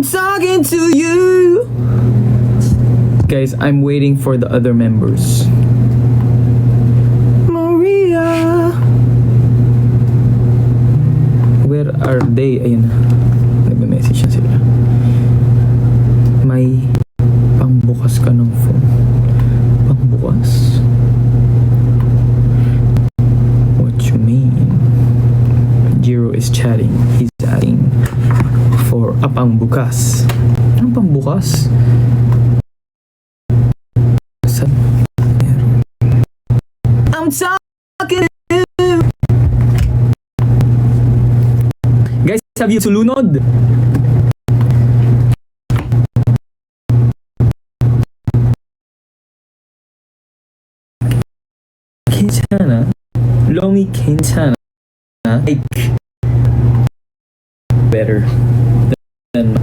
I'm talking to you. Guys, I'm waiting for the other members. Maria. Where are they? Ayun na. Nagme-message na sila. May pangbukas ka ng phone. Pangbukas? What you mean? Jiro is chatting. He's asking for a pangbukas. Anong pangbukas? I'm talking to you. Guys, have you sulunod? 괜찮아. Lomi 괜찮아. Like better than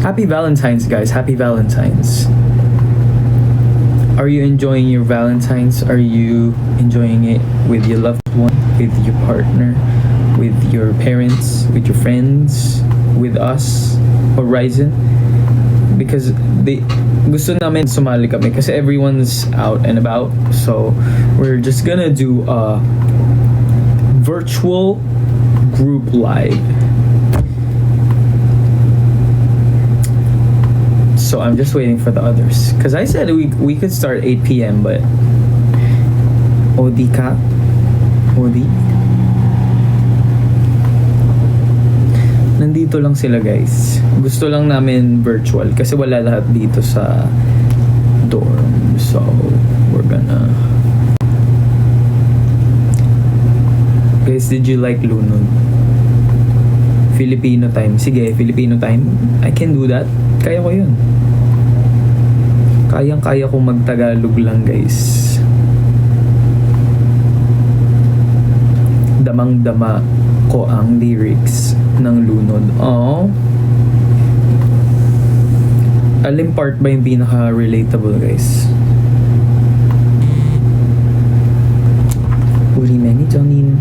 Happy Valentine's, guys. Happy Valentine's. Are you enjoying your Valentine's? Are you enjoying it with your loved one, with your partner, with your parents, with your friends, with us, Horizon? Because gusto namin sumali kami kasi everyone's out and about. So we're just gonna do a virtual group live. So I'm just waiting for the others. Because I said we could start 8 p.m. but Odi ka? Odi? Nandito lang sila, guys. Gusto lang namin virtual kasi wala lahat dito sa dorm. So we're gonna... Guys, did you like Lunod? Filipino time. Sige, Filipino time. I can do that. Kaya ko yun. Kayang-kaya kong mag-Tagalog lang, guys. Damang-dama ko ang lyrics ng Lunod. Oh. Alin part ba yung pinaka-relatable, guys? Uli meni Jonin.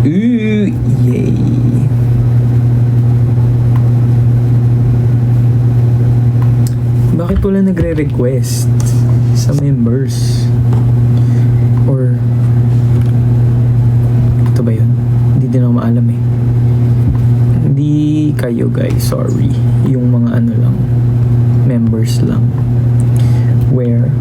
Ooh, yay. Bakit wala nagre-request sa members? Or ito ba yun? Hindi din ako maalam eh. Hindi kayo, guys, sorry. Yung mga ano lang, members lang. Where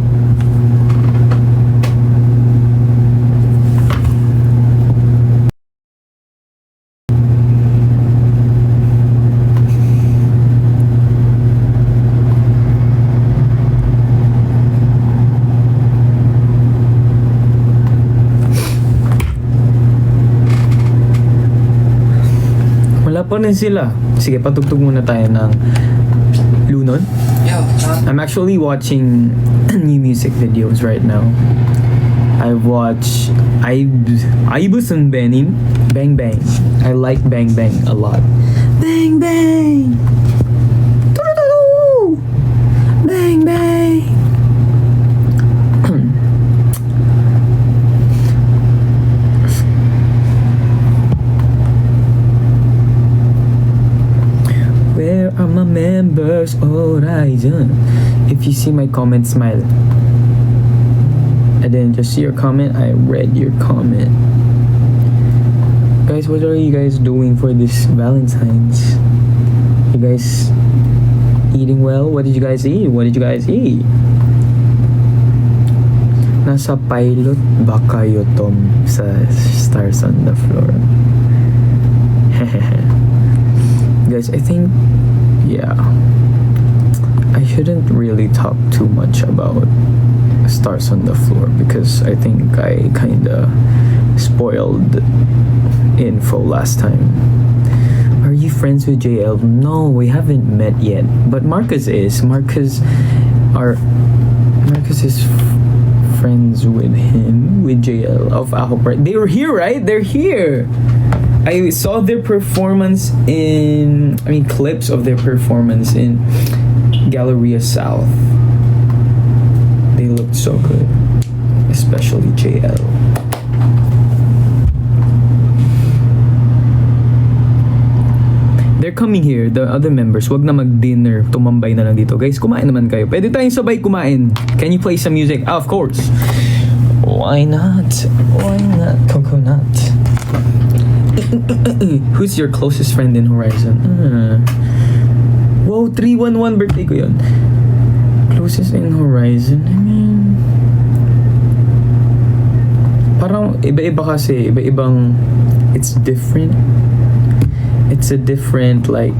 pa rin sila. Sige, patugtog muna tayo ng Lunod. I'm actually watching new music videos right now. I've watched Aibus and Benin. Bang Bang. I like Bang Bang a lot. Bang Bang! Tudu-tudu! Bang Bang! Where are my members? Horizon. If you see my comment, smile. I didn't just see your comment, I read your comment. Guys, what are you guys doing for this Valentine's? You guys eating well? What did you guys eat? What did you guys eat? Nasa pilot ba kayo, Tom, sa Stars on the Floor? Guys, I think, yeah, I shouldn't really talk too much about Stars on the Floor because I think I kinda spoiled info last time. Are you friends with JL? No, we haven't met yet, but Marcus is. Marcus is friends with him, with JL of Aho Pride. They were here, right? They're here. I saw their performance clips of their performance in Galleria South. They looked so good, especially JL. they're coming here, the other members. Wag na mag-dinner, tumambay na lang dito. Guys, kumain naman kayo. Pwede tayong sabay kumain. Can you play some music? Of course. Why not? Why not? Coconut. Who's your closest friend in Horizon? Wow, 311 birthday ko yun. Closest in Horizon? I mean, parang iba-iba kasi. Iba-ibang, it's different. It's a different, like,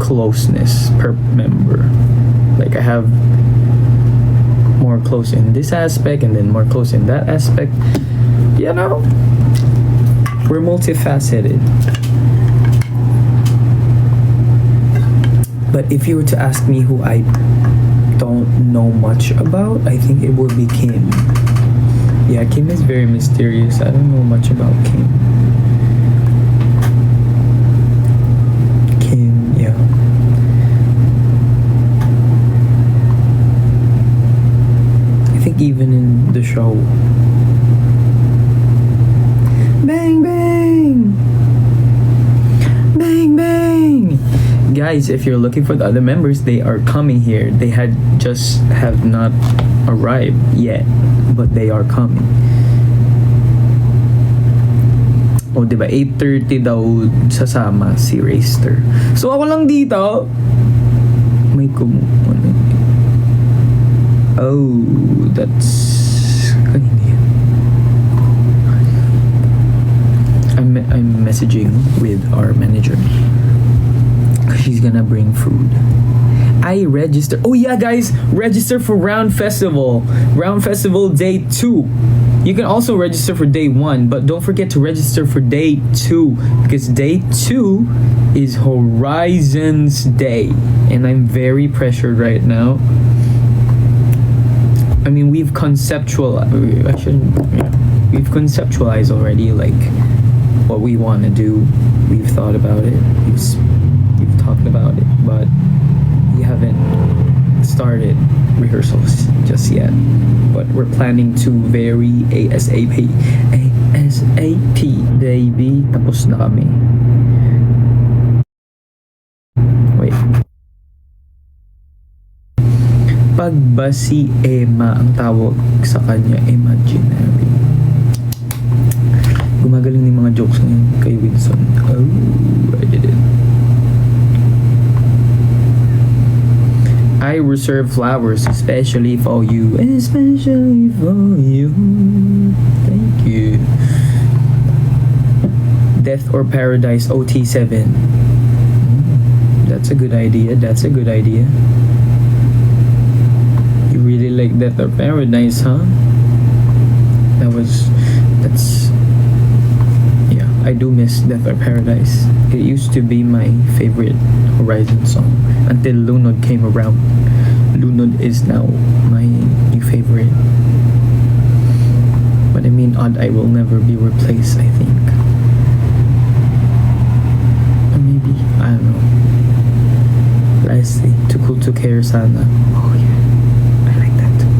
closeness per member. Like, I have more close in this aspect and then more close in that aspect. You know, we're multifaceted. But if you were to ask me who I don't know much about, I think it would be Kim. Yeah, Kim is very mysterious. I don't know much about Kim. Kim, yeah. I think even in the show. Bang, bang! Bang, bang! Guys, if you're looking for the other members, they are coming here. They have not arrived yet, but they are coming. O, diba? 8:30 daw sasama si Raster. So, ako lang dito. May oh, that's... kanina yan. I'm messaging with our manager. She's gonna bring food. I register. Oh yeah, guys, register for Round Festival. Round Festival Day 2. You can also register for Day 1, but don't forget to register for Day 2 because Day 2 is Horizon's Day, and I'm very pressured right now. I mean, we've conceptualized already, like, what we want to do. We've thought about it. We've talked about it, but we haven't started rehearsals just yet. But we're planning to very ASAP, baby. Tapos na kami. Wait. Pag ba si Emma ang tawag sa kanya, imaginary. Gumagaling ng mga jokes ngayon kay Winston. Oh, I did it. I reserve flowers especially for you. Especially for you. Thank you. Death or Paradise OT7. That's a good idea. That's a good idea. You really like Death or Paradise, huh? That's... Yeah, I do miss Death or Paradise. It used to be my favorite Horizon song until Lunod came around. Lunod is now my new favorite. But I mean, Odd Eye will never be replaced, I think. Or maybe, I don't know. Lastly, Too Cool to Care sana. Oh yeah, I like that too.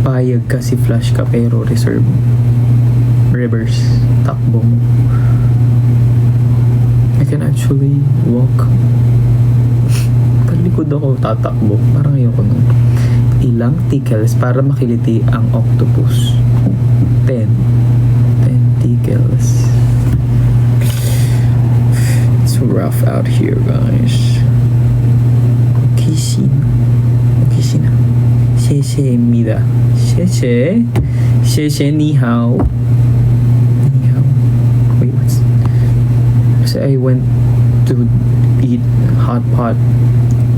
Payag kasi flash ka pero reserve. Rivers, takbo mo. I can actually walk. Paglikod ako, tatakbo. Parang ayoko nun. Ilang tickles para makiliti ang octopus? 10 tickles. It's rough out here, guys. Kissing. Kissing. 谢谢米的谢谢谢谢你好 Wait, so I went to eat hot pot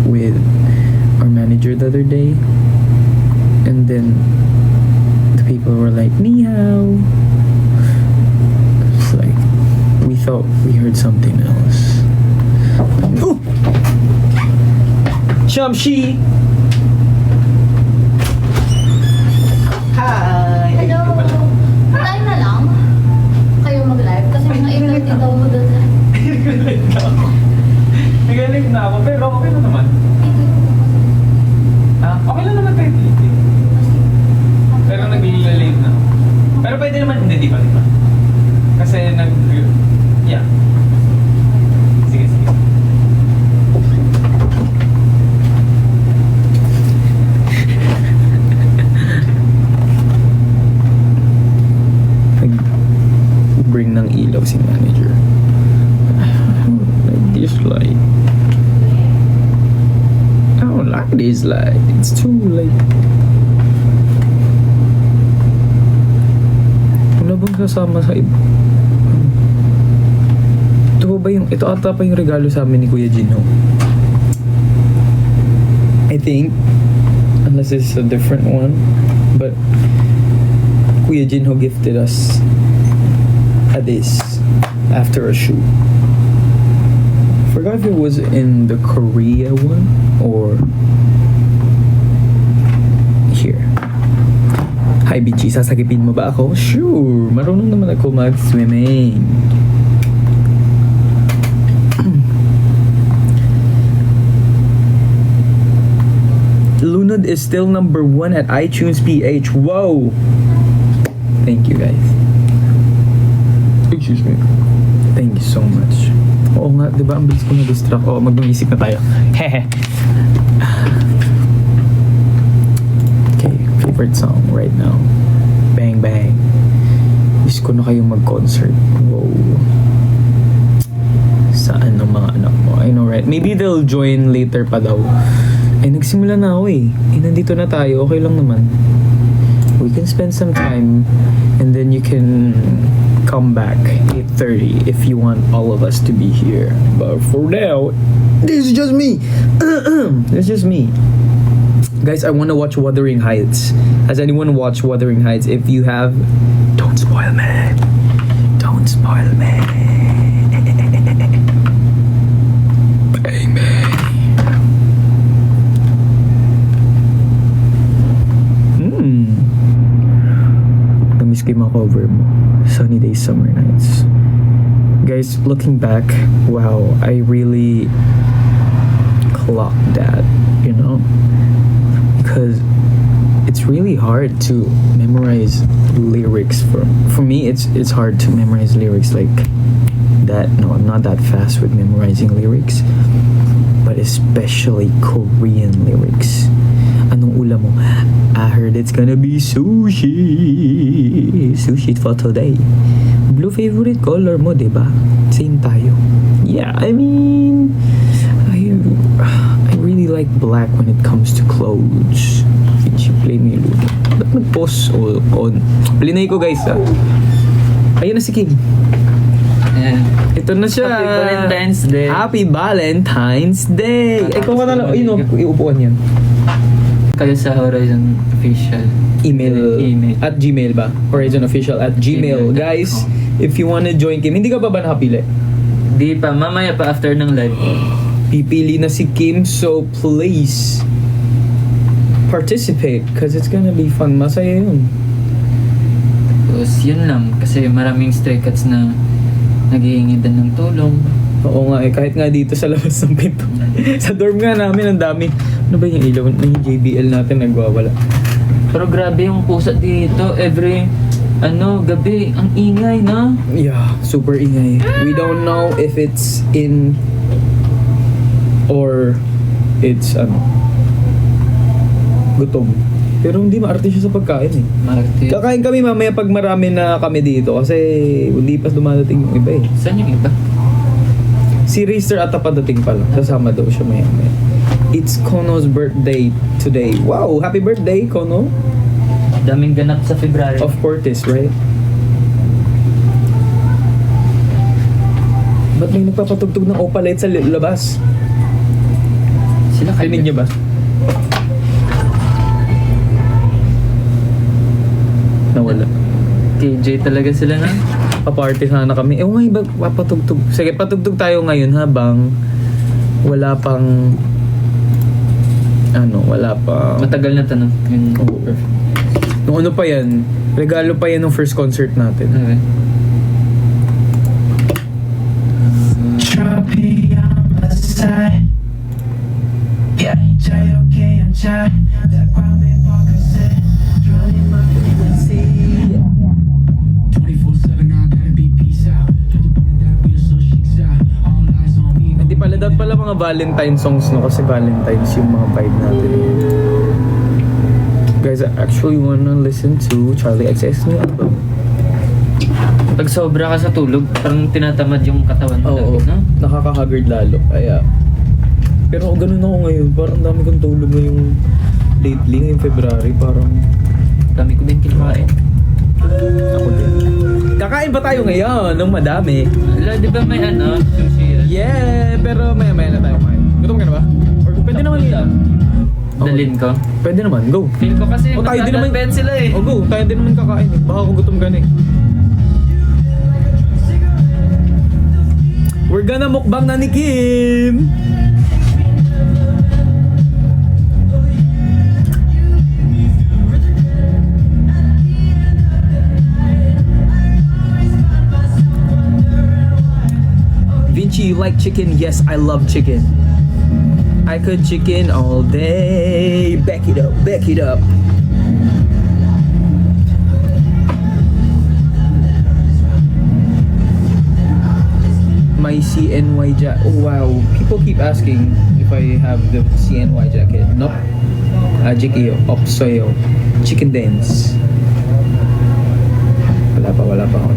with our manager the other day, and then the people were like, ni hao. It's like, we thought we heard something else. Oh! Shamshi! Hi! Hello! Live na lang? Kayo mag-live? Kasi mga 8:30 daw mo doon. Nag-live na ako. Nag-live na ako, pero okay na naman. Okay lang naman tayo dito. Pero nag-live na ako. Pero pwede naman hindi, di ba? Kasi yeah. housing manager. I don't like this light. I don't like this light. It's too like... Ano bang sasama sa iba? Ito ata pa yung regalo sa amin ni Kuya Jinho. I think, unless it's a different one, but Kuya Jinho gifted us this after a shoot. Forgot if it was in the Korea one or here. Hi Bichi, sasagipin mo ba ako? Sure, marunong naman ako mag-swimming. Lunod is still number 1 at iTunes PH. Whoa! Thank you guys. Excuse me. Thank you so much. Oo nga, di ba? Ang bilis ko na-distract. Oo, mag-isip na tayo. Hehe. Okay, favorite song right now. Bang Bang. Wish ko na kayong mag-concert. Wow. Saan ang mga anak mo? I know, right? Maybe they'll join later pa daw. Eh, nagsimula na ako eh. Nandito na tayo. Okay lang naman. We can spend some time and then you can come back 8:30 if you want all of us to be here. But for now, this is just me. This is just me. Guys, I want to watch Wuthering Heights. Has anyone watched Wuthering Heights? If you have, don't spoil me. Don't spoil me. Bang, bang. Namiss ko yung mga cover mo. Sunny days, summer nights. Guys, looking back, wow, I really clocked that, you know? Because it's really hard to memorize lyrics. For me, it's hard to memorize lyrics like that. No, I'm not that fast with memorizing lyrics, but especially Korean lyrics. Anong ulam mo? I heard it's gonna be sushi. Sushi for today. Blue favorite color mo, diba? Same tayo. Yeah, I mean, I really like black when it comes to clothes. Finchi, play mo yung luto. Ba't nag-post on? Palinay ko guys ah. Ayun na si King. Ayan. Ito na siya. Happy Valentine's Day. Happy Valentine's Day. Ikaw ka na lang. Ayun o, iupuan yan. Kayo sa Horizon Official. Email. At Gmail ba? Horizon Official at Gmail. Gmail.com. Guys, if you wanna join Kim, hindi ka pa ba nakapili? Di pa, mamaya pa after ng live. Pipili na si Kim, so please participate because it's gonna be fun. Masaya yun. Tapos yun lang, kasi maraming stray cats na naghihingi din ng tulong. Oo nga eh, kahit nga dito sa labas ng pinto. Sa dorm nga namin, ang dami. Ano ba yung ilaw? Yung JBL natin nagwawala. Pero grabe yung pusa dito, every gabi, ang ingay na. Yeah, super ingay. We don't know if it's in or it's gutom. Pero hindi maarte siya sa pagkain eh. Marte. Kakain kami mamaya pag marami na kami dito kasi hindi pa dumadating yung iba eh. Saan yung iba? Si Racer ata padating pa lang. Kasama daw siya maya. It's Kono's birthday today. Wow! Happy birthday, Kono! Daming ganap sa February. Of Fortis, right? Ba't may nagpapatugtog ng opalit sa labas? Sila kayo. Rinig niyo ba? Nawala. KJ talaga sila na. Paparty sana kami. Eh, ngay ba papatugtog? Sige, patugtog tayo ngayon habang wala pang wala pa. Matagal na tanong. Oo. Nung ano pa yan, regalo pa yan ng first concert natin. Okay. Trophy on my side. Yeah, okay, I'm trying. That probably focusing. Drawing my frequency. 24/7, I gotta be peace out. Just the point that we are so shakes out. All eyes on me. Hindi pala, dapat pala mga Valentine songs, no? Kasi Valentine's yung mga vibe natin. Guys, I actually wanna listen to Charlie XCX new album. Pag sobra ka sa tulog, parang tinatamad yung katawan mo Oo, lagi, no? nakaka-haggard lalo. Kaya, pero ganun ako ngayon. Parang dami kong tulog ngayong lately, ngayong February. Parang, Dami ko din kinakain. ako din. Kakain pa tayo ngayon ng madami. Wala, di ba may ano, sushi yan? Yeah, pero maya-maya na tayo kain. Gutom ka na ba? Or pwede naman yun. Dalin ko. Pwede naman, go. Feel ko kasi O, tayo din naman. magkakalat sila eh. O go, tayo din naman kakain eh. Baka kung gutom ka na eh. We're gonna mukbang na ni Kim! Vinci, you like chicken? Yes, I love chicken. I could chicken all day. Back it up, back it up. My CNY jacket. Oh wow, people keep asking if I have the CNY jacket. Nope. Ajik iyo, opsoyo. Chicken dance. Wala pa ako.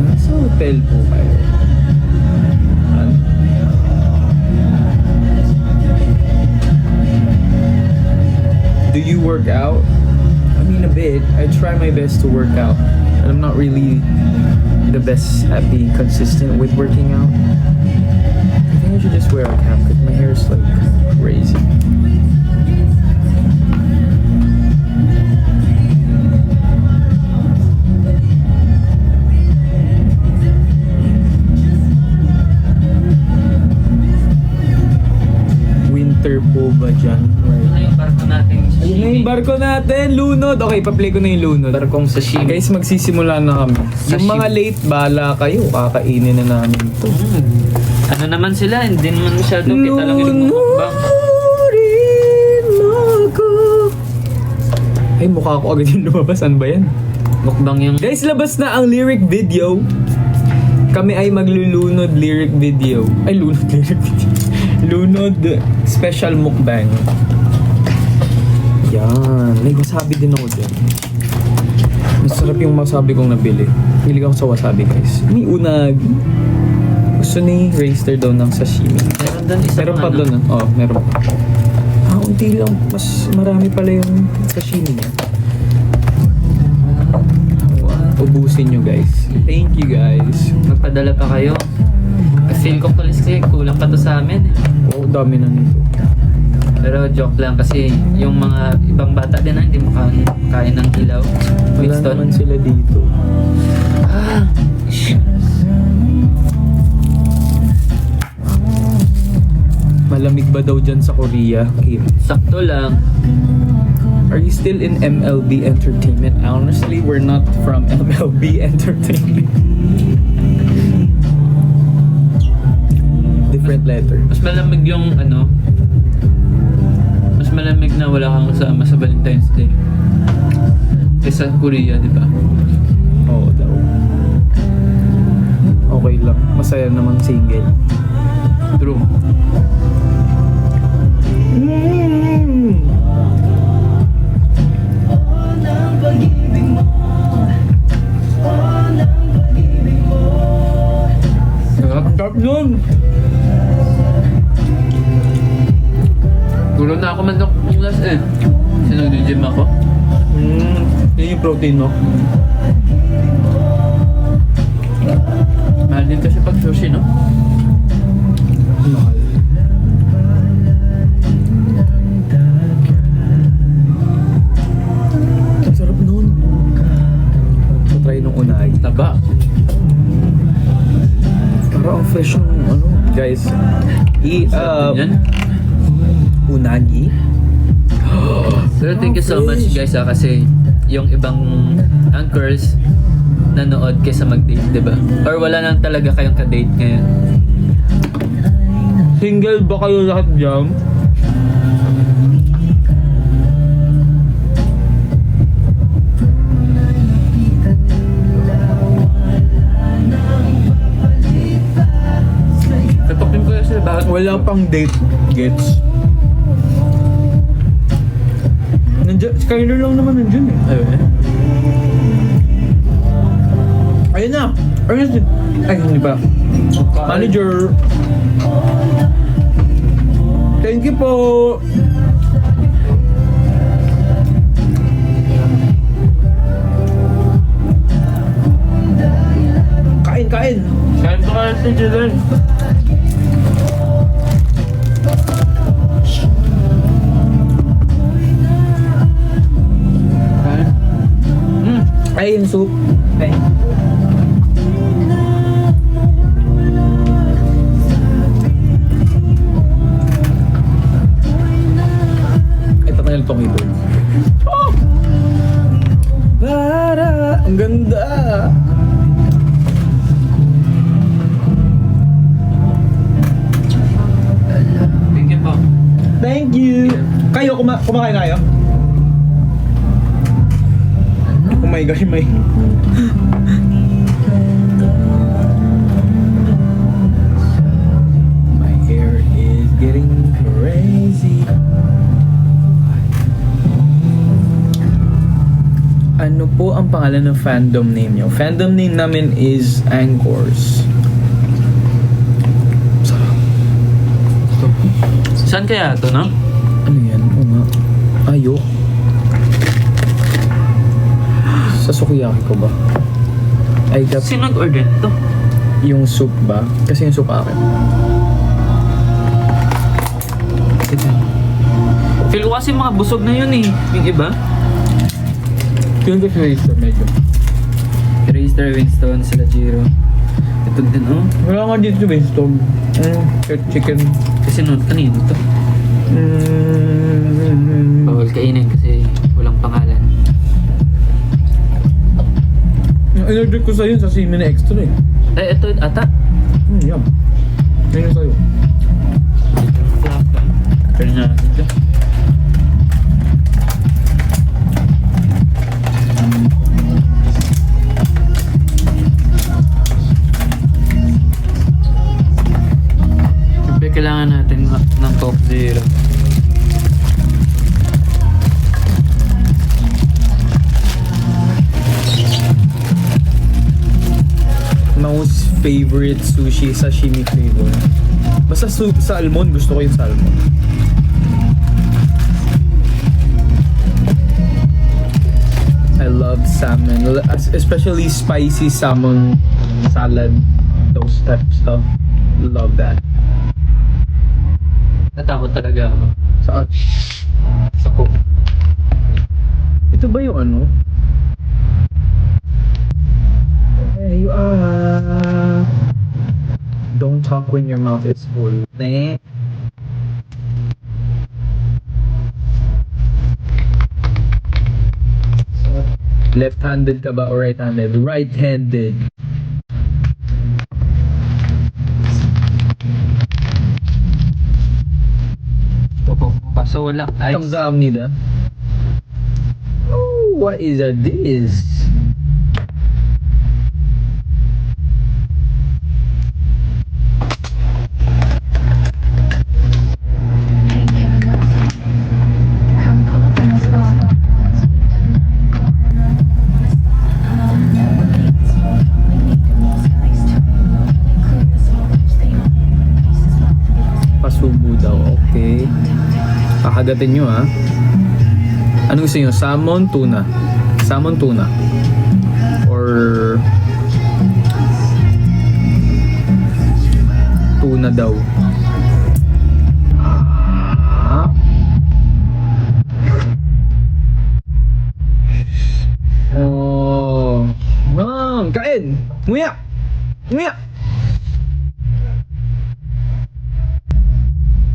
Nasa hotel po kayo. Ano? Do you work out? I mean a bit. I try my best to work out. And I'm not really the best at being consistent with working out. I think I should just wear a cap because my hair is like crazy. Winter po ba dyan? Ano yung barko natin? Ayun na yung barko natin, lunod. Okay, pa-play ko na yung lunod. Barkong sashimi. Guys, magsisimula na kami. Yung mga late, bala kayo. Kakainin na namin to. Ano naman sila? Hindi naman masyado kita lang yung mukbang. Lunurin mo ako. Ay, mukha ko agad yung lumabas. Ano ba yan? Mukbang yung... Guys, labas na ang lyric video. Kami ay maglulunod lyric video. Ay, lunod lyric video. Lunod special mukbang. Yan. May wasabi din ako dyan. Masarap yung wasabi kong nabili. Hilig ako sa wasabi, guys. May unagi. Gusto ni Racer daw ng sashimi. Meron doon isa Meron pang pa ano. doon. Oh, meron pa. Unti lang. Mas marami pala yung sashimi niya. Ubusin nyo, guys. Thank you, guys. Magpadala pa kayo. Feel ko palis kasi kulang pa to sa amin eh. Oh, dami na nito. Pero joke lang kasi yung mga ibang bata din na hindi makain ng hilaw. Wala Winston. naman sila dito. Ah, Malamig ba daw dyan sa Korea, Kim? sakto lang. Are you still in MLB Entertainment? Honestly, we're not from MLB Entertainment. Different letter. Mas malamig yung ano, mas malamig na wala kang kasama sa Valentine's Day. Kaysa Korea, di ba? Oo daw. Okay lang. Masaya namang single. True. Sarap nun! Gulo na ako manok bukas eh. Kasi nag-gym ako. Yun yung protein mo. Mahal din kasi pag sushi, no? Mahal. Ang sarap nun. So try nung unagi. Taba. Parang ang fresh yung ano. Guys, Sarap din yan. unagi. Pero thank you so much guys kasi yung ibang anchors nanood kaysa mag-date, di ba? Or wala lang talaga kayong ka-date ngayon. Single ba kayo lahat dyan? Tapakin ko yung sila, bakit? Wala pang date, gets? Nandiyan, Skyler lang naman nandiyan eh. Ayun eh. Ayun na! Ernest! Ay, hindi pa. Manager! Thank you po! Kain, kain! Kain ko kayo si Julian. Ay, yung soup. Ay. Ay, tatanggal itong keyboard. Oh! Para! Ang ganda! Thank you po. Thank you! Kayo, kumakain kayo? Oh my gosh, may... My hair is getting crazy. Ano po ang pangalan ng fandom name nyo? Fandom name namin is Anchors. Saan kaya ito, no? Ano yan? O nga. Ayo. Sa sukiyaki ko ba? Ay, Sino nag-order ito? yung soup ba? Kasi yung soup akin. Feel ko kasi mga busog na yun eh. Yung iba. Yung ko Razer medyo. Razer, Winston, sila Jiro. Ito din, oh. Wala nga dito Winston. Chicken. Kasi no, kanino to? Bawal kainin kasi walang pangalan. Yung in-order ko sa'yo sa Simina Extra eh. Eh, ito ata. Yum. Yun yung sa'yo. Kaya nga ito. Siyempre kailangan natin ng Coke Zero. Most favorite sushi, sashimi flavor. Basta salmon, gusto ko yung salmon. I love salmon, especially spicy salmon salad, those type of stuff. Love that. Natakot talaga ako. Saan? Sa Coke. Ito ba yung ano? There you are. Don't talk when your mouth is full. Ne? Left-handed ka ba or right-handed? Right-handed. Paso wala. Ay. Thumbs up nila. Oh, what is this? Pasubo daw, okay. Kakagatin nyo ha. Ano gusto nyo? Salmon, tuna. Salmon, tuna. Or tuna daw. Ah. Oh. Kain! Nguya! Nguya!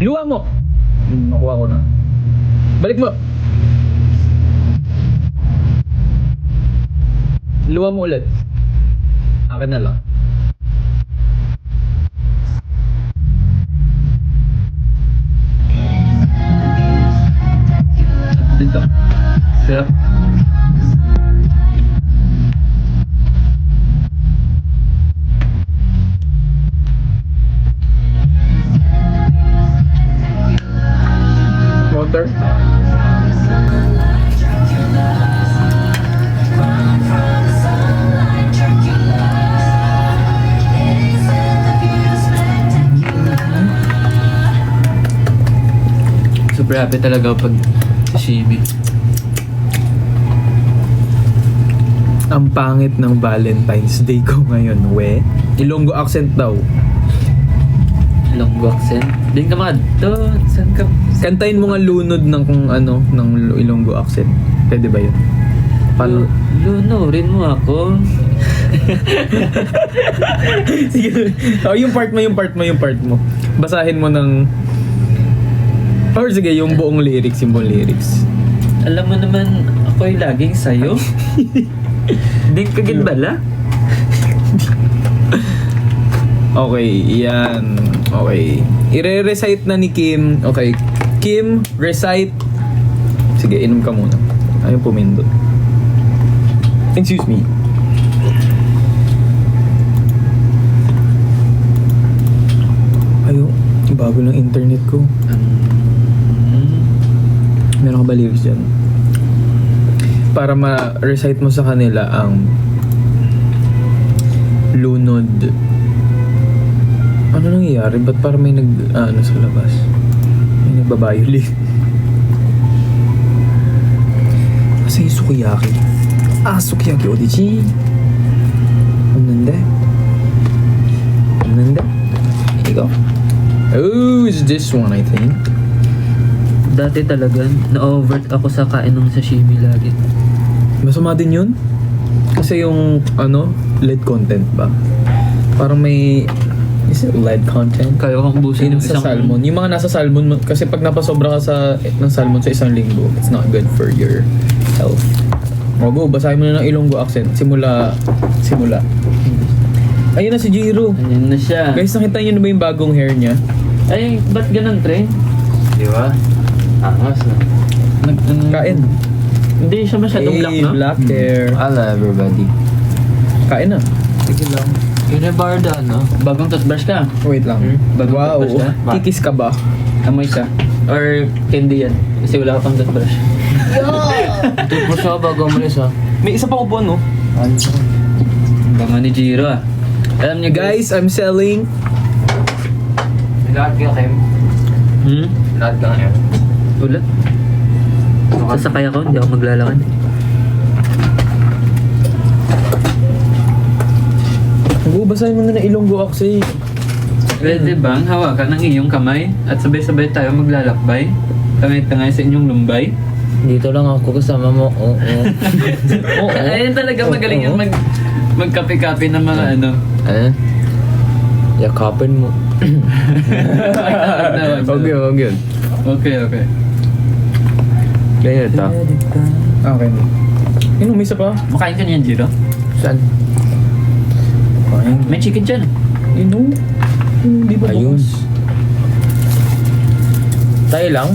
Luwa mo! Nakuha ko na. Balik mo! Luwa mo ulit. Akin na lang. Dito. Sarap. Water. Super happy talaga ako pag sashimi. Ang pangit ng Valentine's Day ko ngayon, we. Ilonggo accent daw. Ilonggo accent. Din ka mga to. Saan ka? Kantayin mo nga lunod ng kung ano, ng Ilonggo accent. Pwede ba yun? Paano? Lunurin mo ako. Sige. Oh, yung part mo. Basahin mo ng... Or sige, yung buong lyrics. Alam mo naman, ako'y laging sayo. Di ka bala? Okay, yan. Okay. I-recite na ni Kim. Okay. Kim, recite. Sige, inom ka muna. Ayaw pumindot. Excuse me. Ayaw. Bago ng internet ko. Meron ka ba lyrics dyan? Para ma-recite mo sa kanila ang lunod. Ano nangyayari? Ba't parang may ano sa labas? May nagbabayoli. Kasi yung sukiyaki. Sukiyaki odichi. Ananda. Here you go. Oh, it's this one, I think. Dati talaga, na-overt ako sa kain ng sashimi lagi. Masama din yun. Kasi yung, lead content ba? Parang may... Is it lead content? Kaya kong ubusin Yun yung sa isang... salmon. Yung mga nasa salmon, kasi pag napasobra ka ng salmon sa isang linggo, it's not good for your health. O go, basahin mo na ng Ilonggo accent. Simula. Ayun na si Jiro. Ayan na siya. Guys, nakita niyo na ba yung bagong hair niya? Ay, ba't ganun, Tre? Di ba? Angas na. Kain. Hindi siya masyadong black, no? Black hair. Hello everybody. Kain na. Sige lang. Yun yung barda, no? Bagong toothbrush ka? Wait lang. Bagong Wow. toothbrush ka? Kikis ka ba? Amoy siya? Or candy yan? Kasi wala ka pang toothbrush. Yo! Tupos ako bago umalis, ha? May isa pa upuan, no? Bango ni Jiro, ah. Alam niyo, Guys, I'm selling. Lahat ka, Kim. Lahat ka ngayon. Ulat. Sasakay ako, hindi ako maglalakad. Basahin mo na ng Ilonggo accent. Pwede bang hawakan ng iyong kamay at sabay-sabay tayo maglalakbay? Tangay-tangay sa inyong lumbay? Dito lang ako kasama mo. Oo. Ayun talaga magaling yan magkape-kape ng mga ano. Yakapin mo. Wag yun. Okay. Kaya ito. Okay. Yun, may isa pa. Makain ka niyan, Jiro? Saan? May chicken dyan. Yun, di ba Ayun. bukas? Tayo lang?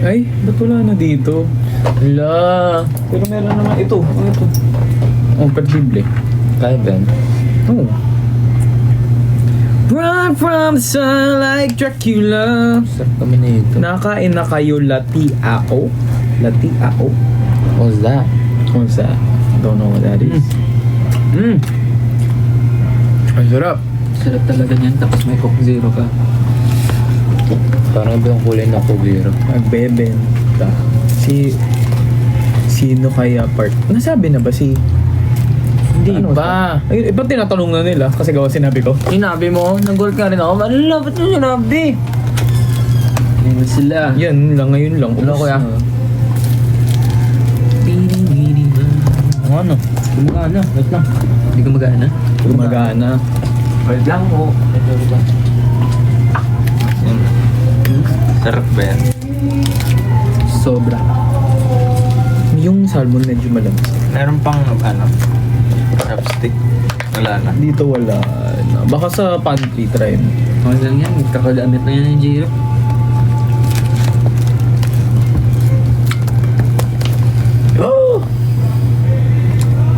Ay, ba't wala na dito? Hala. Pero meron naman ito. Ito. Oh, perdible. Kaya Ben? Oh. Run from the sun like Dracula. Sarap kami na ito. Nakain na kayo latiao? Latiao? What's that? What's that? Don't know what that is. Ang sarap. Sarap talaga niyan, tapos may Coke Zero ka. Parang iba yung kulay ng kubiro. Nagbebenta. Sino kaya part? Nasabi na ba si... Hindi Ano pa. Ay, ba't tinatanong na nila? Kasi gawa sinabi ko. Sinabi mo, nag-gold ka rin ako. Alala, ba't yung sinabi? Ayun na sila. Yan lang, ngayon lang. Ano, Ubus kuya? na. Ano? Gumagana. Wait lang. Hindi ka magana? Gumagana. Wait lang po. Sarap ba yan? Sobra. Yung salmon medyo malamis. Meron pang chopstick. Wala na. Dito wala na. Baka sa pantry, try mo. Okay lang yan, kakagamit na yan ng Jiro. Oh!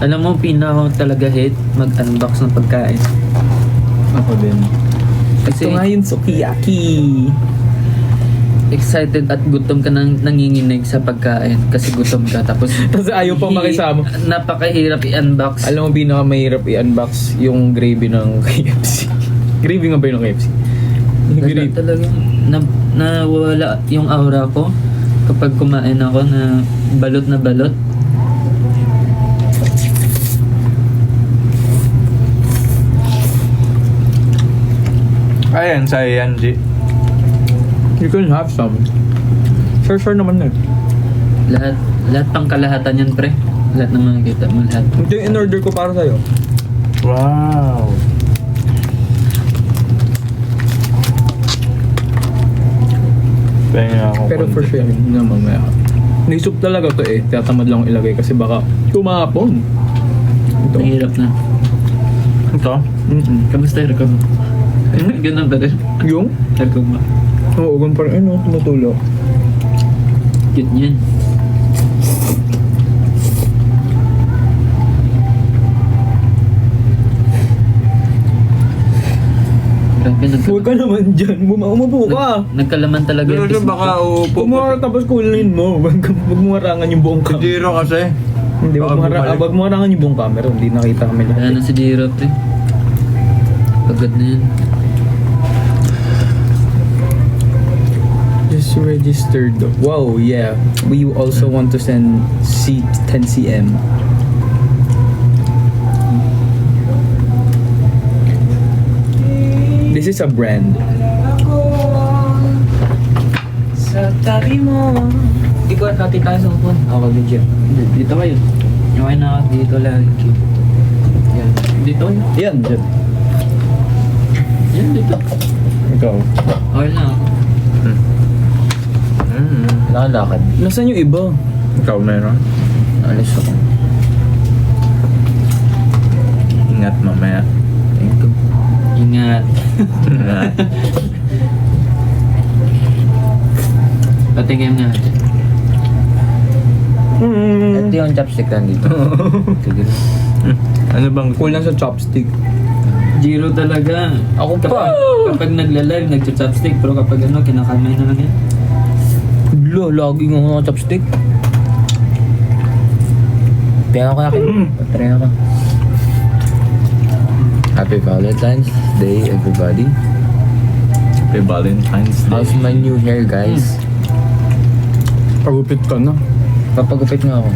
Alam mo, pinaka talaga hate mag-unbox ng pagkain. Ako din. Kasi Ito nga yung sukiyaki. excited at gutom ka nang nanginginig sa pagkain kasi gutom ka tapos Tapos ayaw pa makisama. napakahirap i-unbox. Alam mo, mahirap i-unbox yung gravy ng KFC. Gravy nga ba yung KFC? Yung Basta gravy. talagang nawawala yung aura ko kapag kumain ako na balot na balot. Ayan, sa Yanji. You can have some. Sure naman na. Lahat pang kalahatan yan, pre. Lahat ng makikita mo, lahat. Ito yung in-order ko para sa'yo. Wow. Pengen ako. Pero for sure, hindi na mamaya. Naisip talaga to eh. Tatamad lang ilagay kasi baka tumapon. Ito. Mahirap na. Ito? Kamusta yung record mo? Ganun ba rin? Yung? Record mo. Oo, ganun parang ano, tumutulo. Cute yan. Grabe, Huwag ka naman dyan. Umupo ka. Nagkalaman talaga yung Pero business baka ko. uupo Kumara tapos kulin mo. Huwag mo harangan yung buong Si camera. Jiro kasi. Hindi, Baka bumalik. wag mo harangan yung buong camera. Hindi nakita kami Wala lahat. na si Jiro, pre. Pagod na yan. Just registered. Wow, yeah. We also want to send seat 10 cm. This is a brand. Sa tabi mo. Hindi ko hati tayo sa upuan. Ako din siya. Dito kayo. Okay na ako dito lang. Yan. Dito kayo. Yan, dyan. Yan, dito. Ikaw. Okay na ako. Nakalakad. Nasaan yung iba? Ikaw meron. Alis ako. Ingat mamaya. Thank you. Ingat. Patingin nga. Ito yung chopstick nandito. Sige. Ano bang Kulang sa chopstick. Jiro talaga. Ako pa. Kapag nagla-live, nagcha-chopstick. Pero kapag ano, kinakamay na lang yan. Lagi nga mga chopstick. Tingnan ko akin. Try ako. Happy Valentine's Day, everybody. Happy Valentine's Day? How's my new hair, guys? Pagupit ka na. Papagupit nga ako.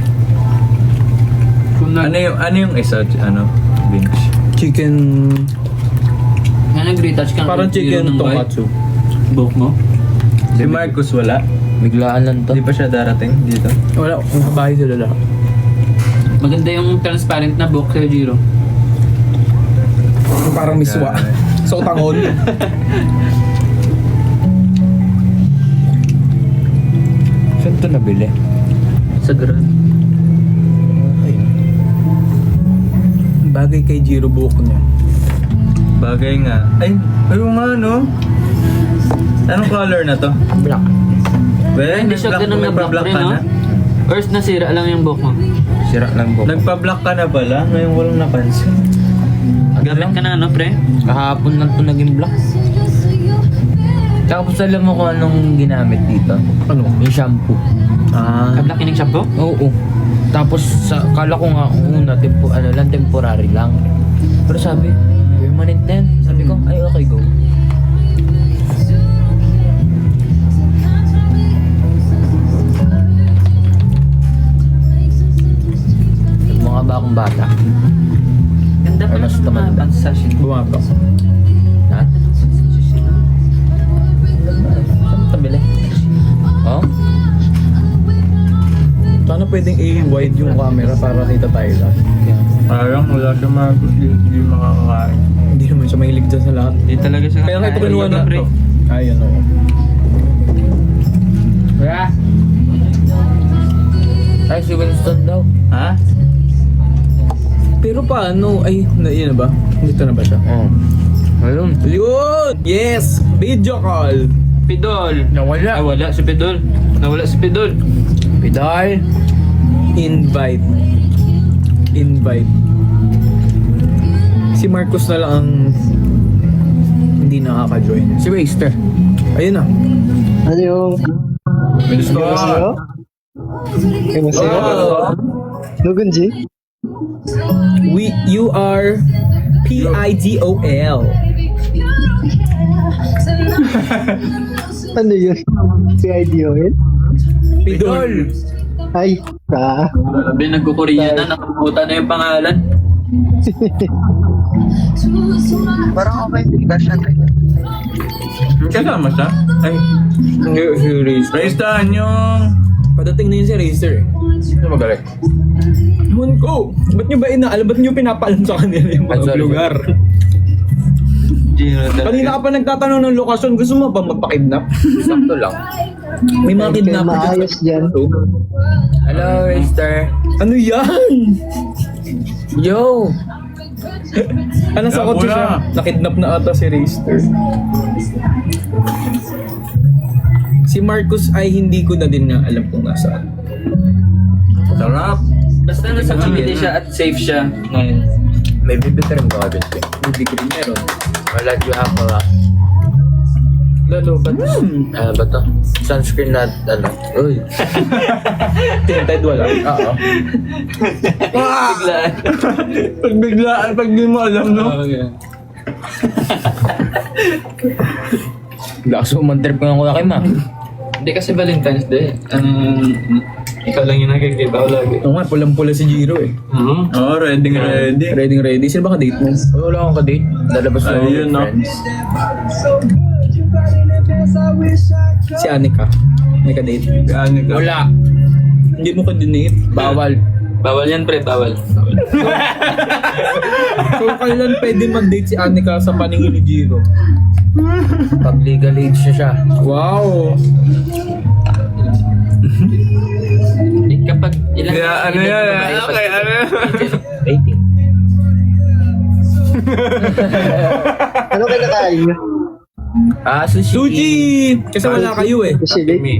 Kung Ano yung isa? Ano? Binge. Chicken... nag-retouch ka Parang Jiro chicken ng tonkatsu. buhok mo? Si Marcus wala? Biglaan lang to. Hindi pa siya darating dito? Wala, bahay sila lahat. Maganda yung transparent na buhok sa'yo, Jiro. Parang miswa. So, tangon. Saan ito nabili? Sa Grand. Bagay kay Jiro buhok niya. Bagay nga. Ay, ayun nga no? Anong color na to? Black. Well, Hindi siya ganun na black rin, ka no? na? Or nasira lang yung buhok mo? Sira lang buhok. Nagpa-black ka na pala? Ngayon walang napansin. Gamit ka na, ano, pre? Kahapon lang ito naging black. Tapos alam mo kung anong ginamit dito? Ano? Yung shampoo. Kabla kining shampoo? Oo. Tapos kala ko nga una temporary lang. Pero sabi, permanent na yan. Sabi ko, ay okay, go. Mga ba akong bata? Ganda pa Or mas ng mga tumanda. pansashin. Bumaba. Ha? Saan tabili? Oh? Sana pwedeng i-wide yung camera para kita tayo lahat. Parang wala siya Marcus. Hindi makakakain. Hindi naman siya mahilig dyan sa lahat. Hindi talaga siya Kaya nga ito kakain. kinuha na Pre. to. Ayun, oo. Kaya? Ay, si Winston daw. Ha? Pero paano? Ay, yun na ba? Dito na ba siya? Oo. Ayun. Yun! Yes! Video call! Pidol. Nawala. Ah, wala si Pidol. Nawala si Pidol. Pidal. Invite. Si Marcos na lang ang hindi nakaka-join. Si Waster. Ayun na. 안녕. 안녕하세요. 안녕하세요. 누군지? You are PIDOL. Ano yun? Si IDOL? Pidol. Ay, Sabi, nagkukorean na, nakalimutan na yung pangalan. Parang okay, bigas siya. Kasama siya? Ay, Hindi, si Razer. Raystan yung... Padating na yun si Razer eh. Ano magaling? Ewan ko, ba't nyo ba inaalam? Ba't nyo pinapaalam sa kanila yung mga lugar? Kanina ka pa nagtatanong ng lokasyon, gusto mo ba magpa-kidnap? Sakto lang. May mga kaya kidnapper maayos dyan. Hello, Raster. Ano yan? Yo! Nasa kotse siya. Nakidnap na ata si Raster. Si Marcus ay hindi ko na din nga alam kung nasaan. Sarap. Basta nasa Cavite siya at safe siya ngayon. May bibit rin ba din? Hindi ko rin meron. Wala you have a Lalo ba? ba to? Sunscreen na ano? Uy. Tinted wala. Oo. Biglaan. Pag biglaan, pag di mo alam, no? Lakas mo man trip ko ng kay ma. Hindi kasi Valentine's Day. Ikaw lang yung nag-give out lagi. Oo nga, pulang-pula si Jiro eh. Oo, ready. Ready. Sino ba ka-date mo? Wala akong kadate. Lalabas na ako Ayun, with no? friends. Si Anika. May ka-date. Ano ka? Wala. Hindi mo ka-donate. Bawal. Bawal yan, pre. Bawal. So, kailan pwede mag-date si Anika sa paningin ni Jiro? Pag legal age na siya. Wow! Kapag ilang Kaya ano yan? Okay, ano yan? Rating. Ano kinakain nyo? Sushi. Sushi! Kasi wala kayo eh. Sushi bake?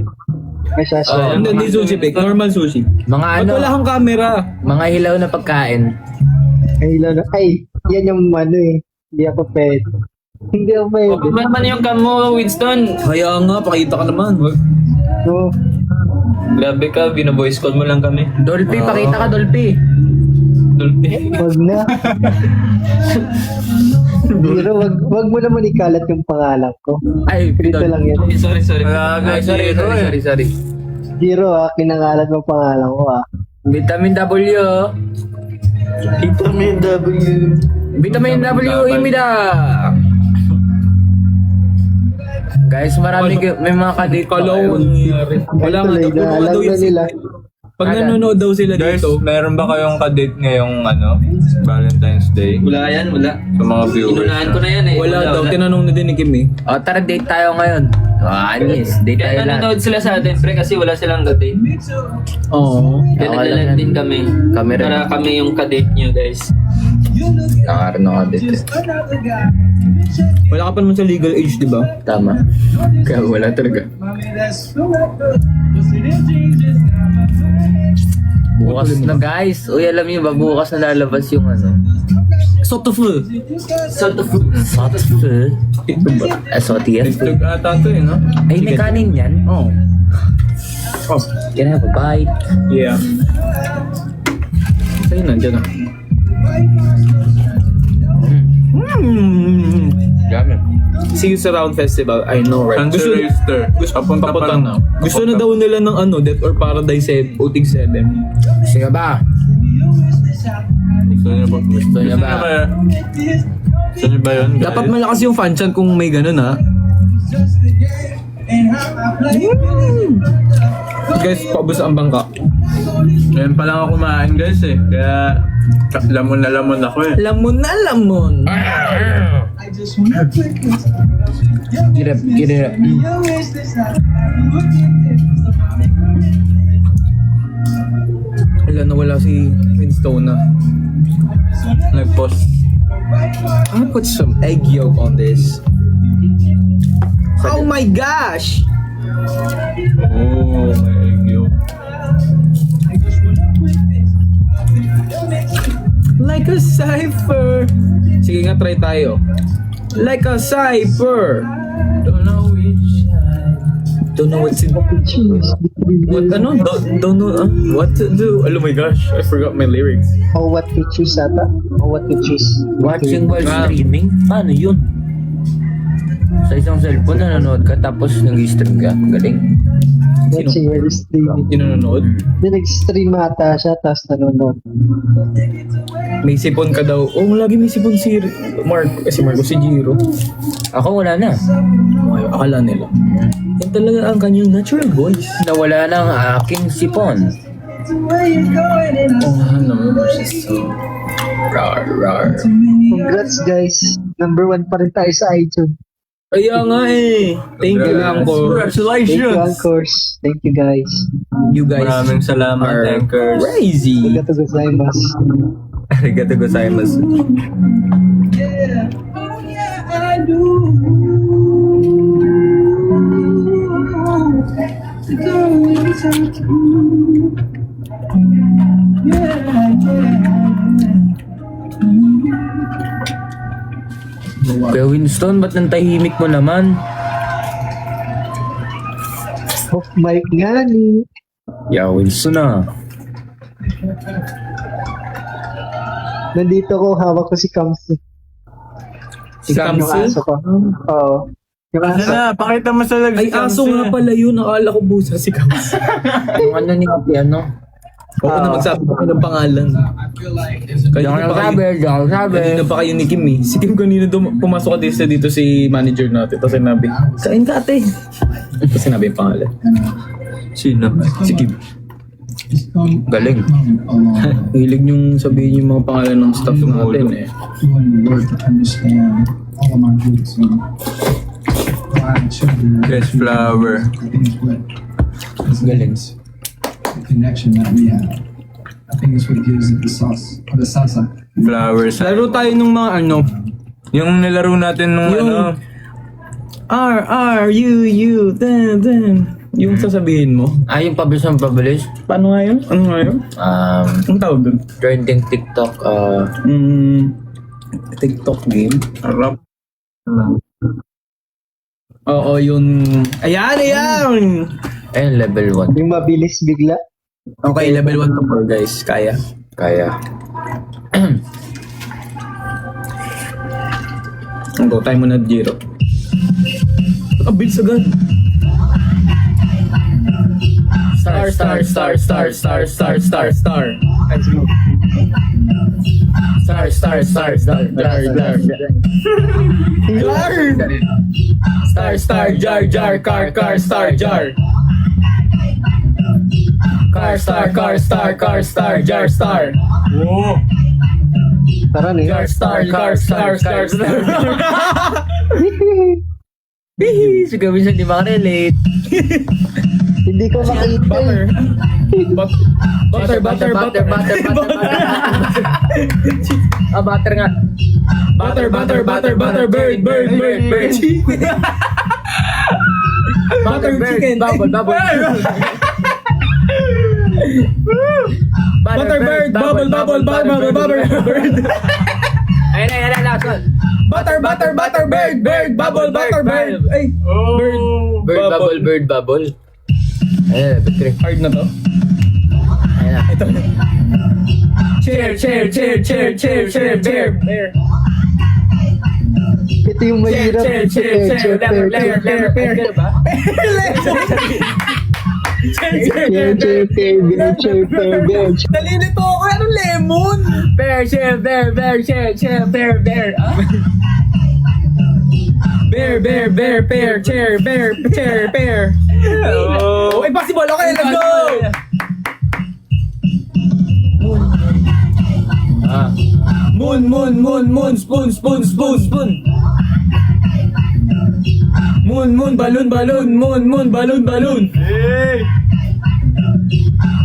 Ay, sasa. Hindi sushi bake. Normal sushi. Mga Ba't ano, wala kang camera? mga hilaw na pagkain. Ay, lalo. Ay, yan yung ano eh. Hindi ako pwede. Hindi ako pwede. Okay ba naman yung cam mo, Winston? Kaya nga, pakita ka naman. No. Grabe ka, bina-voice call mo lang kami. Dolphy, pakita ka Dolphy. Dolphy. Wag na. Pero wag mo naman ikalat yung pangalan ko. Ay, Dito lang yan. Sorry. Ay, sorry. Jiro kinakalat mo pangalan ko Vitamin W. Vitamin W. Vitamin W, imida. Guys, marami may mga kadate pa Kalaw, kayo. anong nangyari? Wala nga, Tuloy na, nanonood alam daw na yun nila. Pag nanonood daw sila Guys, dito, meron ba kayong ka-date ngayong Valentine's Day? Wala yan, wala. Sa mga viewers. Inunahan ko na yan eh. wala daw. Tinanong na din ni Kim eh. O, tara, date tayo ngayon. Anis, date tayo Kaya lang. nanonood sila sa atin, pre, kasi wala silang kadate. Oo. Kaya Ako naglalag lang din yan. kami. Kami rin. Para kami yung kadate nyo, guys. Nangaroon ako dito. Wala ka pa naman sa legal age, di ba? Tama. Kaya wala talaga. Bukas na guys. Uy, alam niyo ba, bukas na lalabas yung ano. Sotofu. Sotofu. SOTF. TikTok ata to eh, no? Ay, may kanin yan. Oo. Oh. Can I have a bite? Yeah. Sa'yo na, dyan na. Yummy. See you sa Round Festival. I know, right? Saan si Raster? Papunta pa lang. Gusto na daw nila ng ano, Death or Paradise 7, Utig 7. Sige ba? Gusto niya ba? Gusto niya ba? kaya? Gusto niya ba yun? guys? Dapat malakas yung fan chan kung may ganun ha. Guys, paubos ang bangka. Ngayon pa lang ako kumain guys eh. Kaya lamon na lamon ako eh. Lamon na lamon. Get it up. Wala, nawala si Winstone na. Nag-post. I'll put some egg yolk on this. Oh my gosh! Oh, my God. Like a cipher. Sige nga, try tayo. Like a cipher. Don't know which side. Don't know what's in... What, ano? Don't know what to do. Oh my gosh, I forgot my lyrics. O what to choose ata? O what to choose? Watching while streaming? Paano yun? Sa isang cellphone, nanonood ka tapos nag-stream ka. Galing. Watching while streaming. Sino nanonood? Then nag-stream ata siya, tapos nanonood. May sipon ka daw. Oh, lagi may sipon si Marco, si Jiro. Ako wala na. Ay, akala nila. Yan talaga ang kanyang natural voice. Nawala na ang aking sipon. Oh, ano, so... Rar. Congrats guys. Number 1 pa rin tayo sa iTunes. Kaya nga eh. Thank you, Angkor. Thank you, Congratulations! Anchors. Thank you guys. You guys Maraming salamat, are Tankers. crazy. Arigatou gozaimasu. Arigato gozaimasu. Kuya Winston, ba't nang tahimik mo naman? Off mic nga ni. Ya, Winston na. Nandito ko, hawak ko si Kamsi. Si Yung Kamsi? aso ko. Oo. Yung Ano aso. na, pakita mo sa lag. Ay, aso nga pala yun. Akala ko busa si Kamsi. Yung ano ni ano? Huwag ko na magsabi ko ng pangalan. Diyan ka sabi. Kanina pa kayo ni Kim eh. Si Kim kanina pumasok ka dito si manager natin. Tapos sinabi, kain ka ate. Tapos sinabi yung pangalan. Sino? Si Kim. Galing. Hilig niyong sabihin yung mga pangalan ng staff natin eh. doing the work to understand all of my roots and why I children Yes, flower. things with Galing. the connection that we have. I think it's what gives it the sauce or the salsa. Flowers. Laro tayo nung mga ano. Yung nilaro natin nung Yung- ano. U, then. Yung sasabihin mo. Yung pabilis ng pabilis. Paano nga yun? Ano nga yun? Anong tawag dun? Trending TikTok. TikTok game. Harap. Oo, yun. Ayan! Ayun, level 1. Yung mabilis bigla. Okay, level 1 to 4 guys. Kaya. Kaya. Go time mo na, Jiro. Bilis agad. Star. Let's go. Star. Jar. Car, star, jar. Car, star. Oo. Tara na Jar, yun. star. Si Gawin di makarelate. Hindi ko makita eh. Butter. Butter nga. Butter, bird. Butter chicken. Bubble. Butter bird, bubble bird. Ayun, last one. Butter bird, bubble bird. Ay, Bird, bubble. Ayun, level 3. hard na to. Ayun na. Ito. Chair. Ito yung mahirap. Chair. Nalilito ako. Anong lemon? Chair. Bear. Oh, impossible. Okay, let's go. Moon, spoon. Moon, balloon. Hey!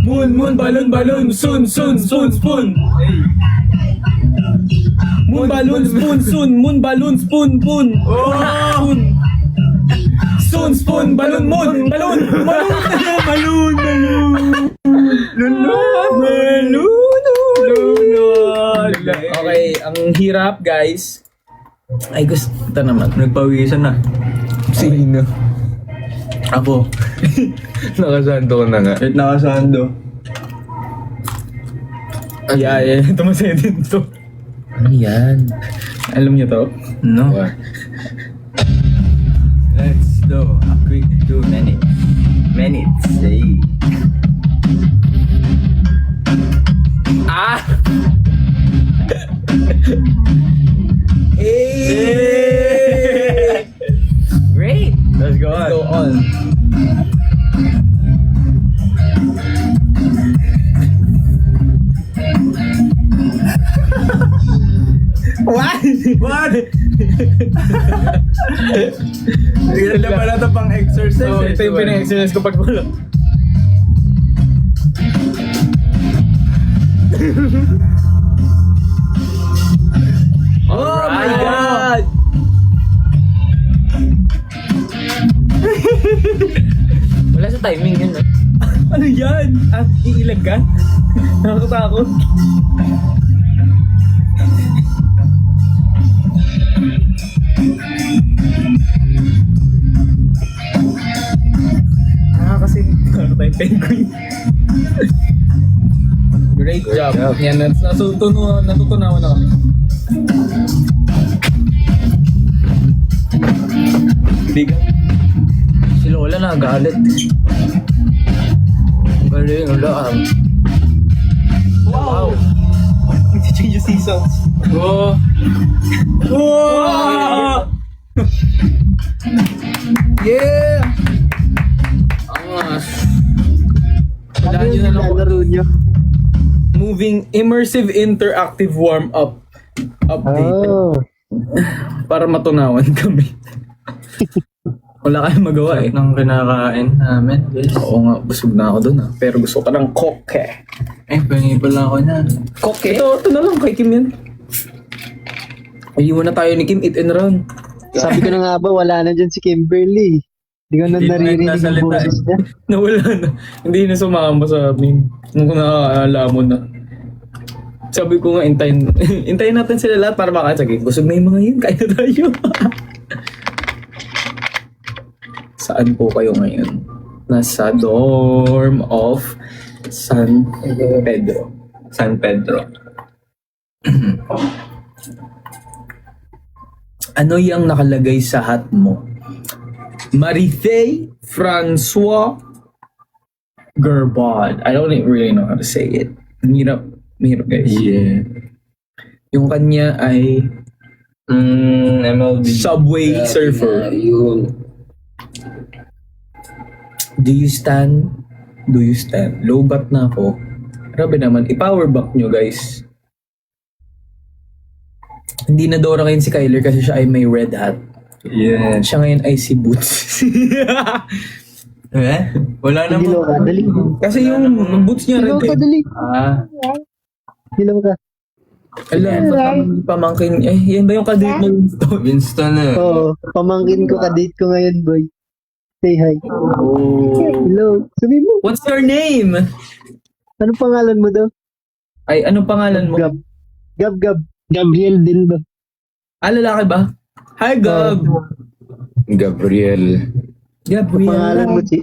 Moon, balloon, soon, spoon. Moon, balloon, spoon. Oh! Soon, spoon, balloon. Okay, ang hirap guys. Ay, gusto naman. Nagpawisan na. Sino? Ako. Nakasando ko na nga. Kahit nakasando. Yeah. Ito masaya din to. Ano yan? Alam niyo to? No. Let's do a quick 2 minutes. Hey. Ah! Hey! Great! Let's go Let's go on. on. What? What? Sila pala ito pang exercise. So, ito yung pinag-exercise ko pag wala. Oh my God! Wala sa timing yun. Ano yan? Ah, iilag ka? Nakakatakot. Kasi ano tayong penguin. Great job. Yan, natutunawan na kami. Bigat. Si Lola nagalit. Galing, wala. Wow! Change yung seasons. Oh. Wow! Yeah! Angas. Ano Wala nyo na yung lang. nilalaro nyo? Moving immersive interactive warm-up update. Oh. Para matunawan kami. Wala kayong magawa eh. Nang kinakain namin, guys. Oo nga, busog na ako dun ah. Pero gusto ko ng koke. Pengi pala ako niyan. Koke? Ito na lang, kay Kim yan. Iiwan na tayo ni Kim, eat and run. Sabi ko na nga ba, wala na dyan si Kimberly. Hindi ko na Hindi na naririnig nagsasalita yung boses niya. Nawala na. Hindi na sumama sa amin. Nung nakakaala mo na. Sabi ko nga, intayin natin sila lahat para makasagay. Busog na yung mga yun, kaya tayo. Saan po kayo ngayon? Nasa dorm of San Pedro. San Pedro. Ano yung nakalagay sa hat mo? Marithe Francois Gerbod. I don't really know how to say it. Mahirap guys. Yeah. Yung kanya ay MLB. Subway Surfer. Yun. Do you stand? Low bat na ako. Grabe naman. I-power back nyo guys. Hindi na Dora ngayon si Kyler kasi siya ay may red hat. Yeah. Siya ngayon ay si Boots. Eh? Wala Dilaw ka, naman. dali. Kasi yung boots niya Dilaw red ka, eh. dali. Ah. Dilaw ka. Alam, pamangkin. Eh, yan ba yung kadate mo? Winston eh. Oo, pamangkin ko, kadate ko ngayon, boy. Say hi. Hello. Sabi mo, What's your name? ano pangalan mo daw? Ay, anong pangalan mo? Gab. Gab. Gabriel din ba? Ah, lalaki ba? Hi, Gab! Gabriel. Pangalan mo si...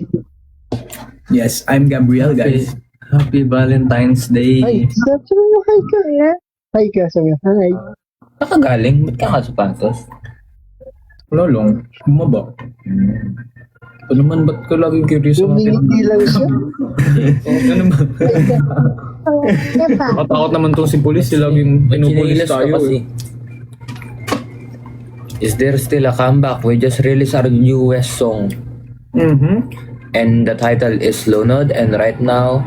Yes, I'm Gabriel, guys. Happy Valentine's Day. Ay, sabi mo hi ka. Hi ka, sabi mo. Hi. Nakagaling? Ba't ka sapatos? Wala lang. Bumaba. Ito naman, ba't ka laging curious sa akin? Bumingiti lang siya. Ano ba? Katakot naman tong si Police. Laging pinupulis Chinilas ka tayo kasi. eh. Is there still a comeback? We just released our newest song. Mm-hmm. And the title is Lunod. And right now,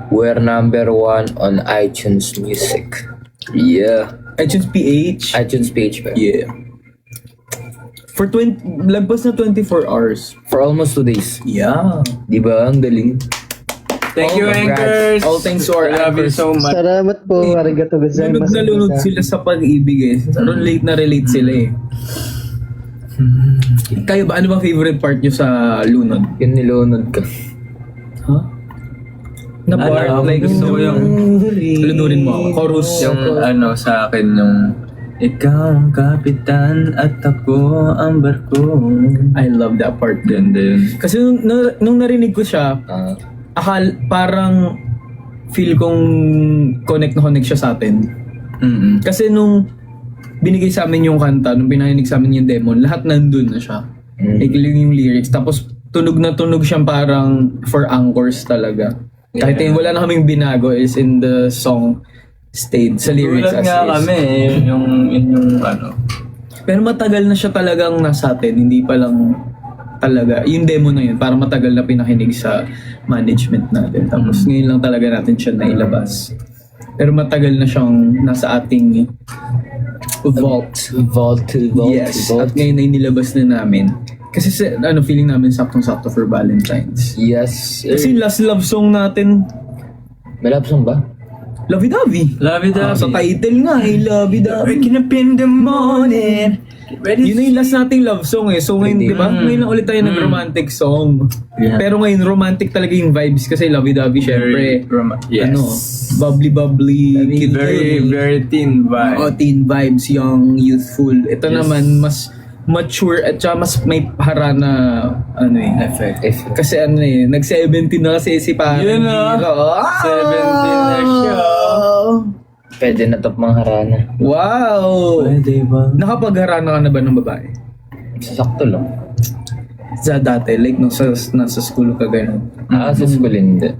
we're number 1 on iTunes Music. Yeah. iTunes PH. iTunes page ba? Yeah. For lagpas na 24 hours. For almost 2 days. Yeah. Di ba? Ang galing. Thank you, Congrats. Anchors. All thanks to our Love you anchors. so much. Salamat po. Arigato Lunod gozaimasu. na lunod sila sa pag-ibig eh. Relate na relate sila eh. Kayo ba? Ano ba favorite part nyo sa Lunod? Yun nilunod ka. Huh? Na part? Ano, like, gusto ko yung lunurin mo ako. Chorus. yung ano sa akin yung ikaw ang kapitan at ako ang barko. I love that part. Ganda yun. Kasi nung narinig ko siya, parang feel kong connect siya sa atin. Mm-mm. Kasi nung binigay sa amin yung kanta, nung pinaninig sa amin yung demo, lahat nandun na siya. Ikling yung lyrics. Tapos tunog na tunog siyang parang for anchors talaga. Kahit yung wala na kaming binago is in the song stayed sa lyrics Tulad as nga is. kami, yung ano. Pero matagal na siya talagang nasa atin, hindi pa lang talaga. Yung demo na yun, parang matagal na pinakinig sa management natin. Tapos ngayon lang talaga natin siya nailabas. Pero matagal na siyang nasa ating vault. Vault. Yes, at ngayon ay nilabas na namin. Kasi feeling namin saktong-sakto for Valentine's. Yes. Kasi last love song natin, May love song ba? Lovey-dovey. Lovey-dovey. Sa title nga, Lovey-dovey. Waking up in the morning. Yun na yung last nating love song eh. So ngayon, di ba? Ngayon lang ulit tayo nag-romantic song. Yeah. Pero ngayon, romantic talaga yung vibes kasi lovey-dovey, syempre. Yes. Bubbly-bubbly. Very, very teen vibe. Teen vibes, young, youthful. Ito Yes. naman, mas mature at saka mas may harana Effect. Kasi nag-17 na kasi si parang Yun na. 17 na siya. Pwede na to pang harana. Wow! Pwede ba? Nakapagharana ka na ba ng babae? Sakto lang. Sa dati, like nung nasa school ka gano'n? Sa school hindi.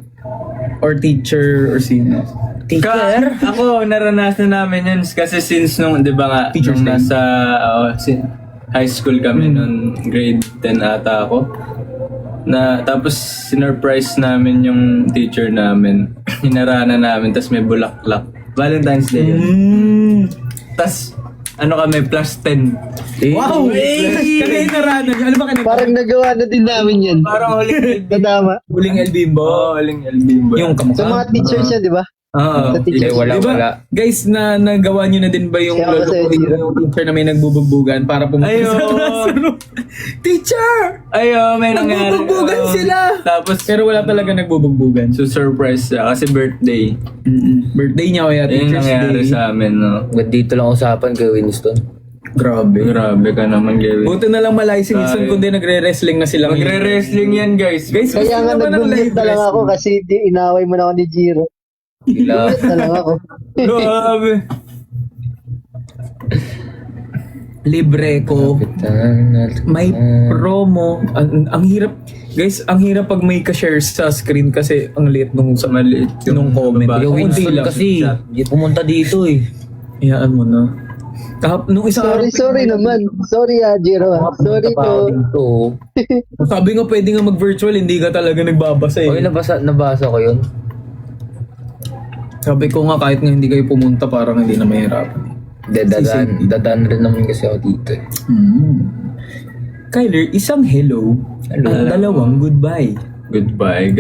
Or teacher or sino? Ako, naranasan namin yun kasi since nung, di ba nga, Teacher's nung Day. nasa high school kami, nung grade 10 ata ako. Tapos sinurprise namin yung teacher namin. Hinarana namin, tapos may bulaklak. Valentine's Day yun. Tapos, kami, plus 10. Wow! Kaya narana niyo. Ano ba ka Parang nagawa na din namin yan. Parang huling Nadama. huling El Bimbo? Oo, huling Elbimbo. Yung kamukha? Sa mga teachers yan, di ba? Oo. Sa teachers. Wala. Guys, nagawa nyo na din ba yung Kaya ako sa Elvira. yung teacher na may nagbubugbugan para pumunta Ayo. sa classroom? Teacher! May nangyari. Nagbubugbugan Oo. sila! Tapos, Pero wala talaga nagbubugbugan. so surprise siya kasi birthday. Birthday niya kaya Yung Teacher's nangyari Day. sa amin, no? Dito lang usapan kay Winston. Grabe. Grabe ka naman, Gary. Buti na lang malay si Wilson Tayo. kundi nagre-wrestling na sila. ngayon. Magre-wrestling yan, guys. Guys, Kaya nga gusto naman ng live nag-mute na lang ako wrestling. kasi inaway mo na ako ni Jiro. Ila. Mute na lang ako. Grabe. Libre ko. May promo. Ang hirap. Guys, ang hirap pag may ka-share sa screen kasi ang liit nung sa Maliit nung comment. baba. Yung Kunti Winston lang. kasi, di pumunta dito eh. Iyaan mo na. Nung isang Sorry naman. Sorry Jiro. Sorry Pumunta pa ako po. dito. Sabi nga pwede nga mag-virtual, hindi ka talaga nagbabasa Okay, eh. nabasa ko yun. Sabi ko nga kahit nga hindi kayo pumunta parang hindi na mahirapan. Dadaan rin naman kasi ako dito eh. Kyler, isang hello, at dalawang goodbye. Goodbye.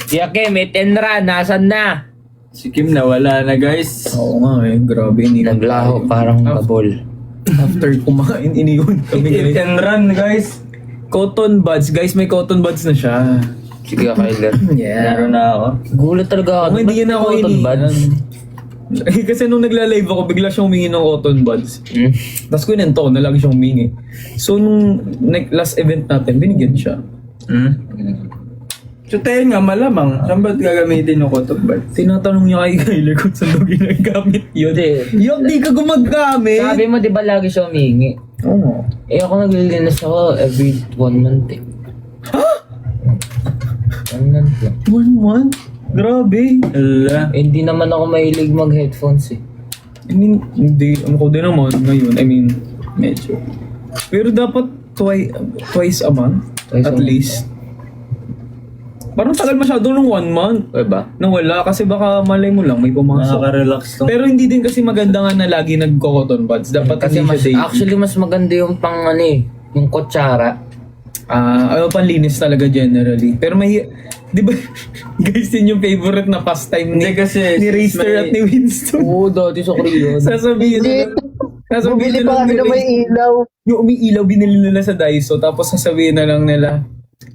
Siya may tenra, nasan na? Si Kim nawala na, guys. Oo nga eh, grabe. Naglaho parang babol. After kumain, iniwan kami Eat guys. and run, guys. Cotton buds. Guys, may cotton buds na siya. Sige ka, Kyler. Meron na ako. Gulat talaga Kung hindi yan ako Cotton buds? Kasi nung nagla-live ako, bigla siyang humingi ng cotton buds. Tapos kunento ko na lagi siyang humingi. So nung last event natin, binigyan siya. So tayo nga, malamang. Saan ba't gagamitin yung cotton buds? Tinatanong niya kay Kyler kung saan daw ginagamit yun. Yung di ka gumagamit! Sabi mo, di ba lagi siya humingi? Oo. Eh ako naglilinis ako every 1 month eh. Ha? 1 month lang. 1 month? Grabe. Ala. Eh, hindi naman ako mahilig mag-headphones eh. I mean, hindi. Ako din naman ngayon. I mean, medyo. Pero dapat twice a month. Twice at a month. least. Parang tagal masyado nung 1 month. Diba? Nawala kasi baka malay mo lang may pumasok. Nakaka-relax to. Pero hindi din kasi maganda nga na lagi nagko-cotton buds. Dapat Kasi hindi mas, siya daily. actually mas maganda yung pang ano eh, yung kutsara. Panlinis talaga generally. Pero may, di ba, guys, yun yung favorite na pastime ni, Hindi kasi, ni Racer at ni Winston. Oo, dati sa Korean. Sasabihin Hindi. nila, Bumili pa kami na may ilaw. yung umiilaw binili nila sa Daiso, tapos sasabihin na lang nila,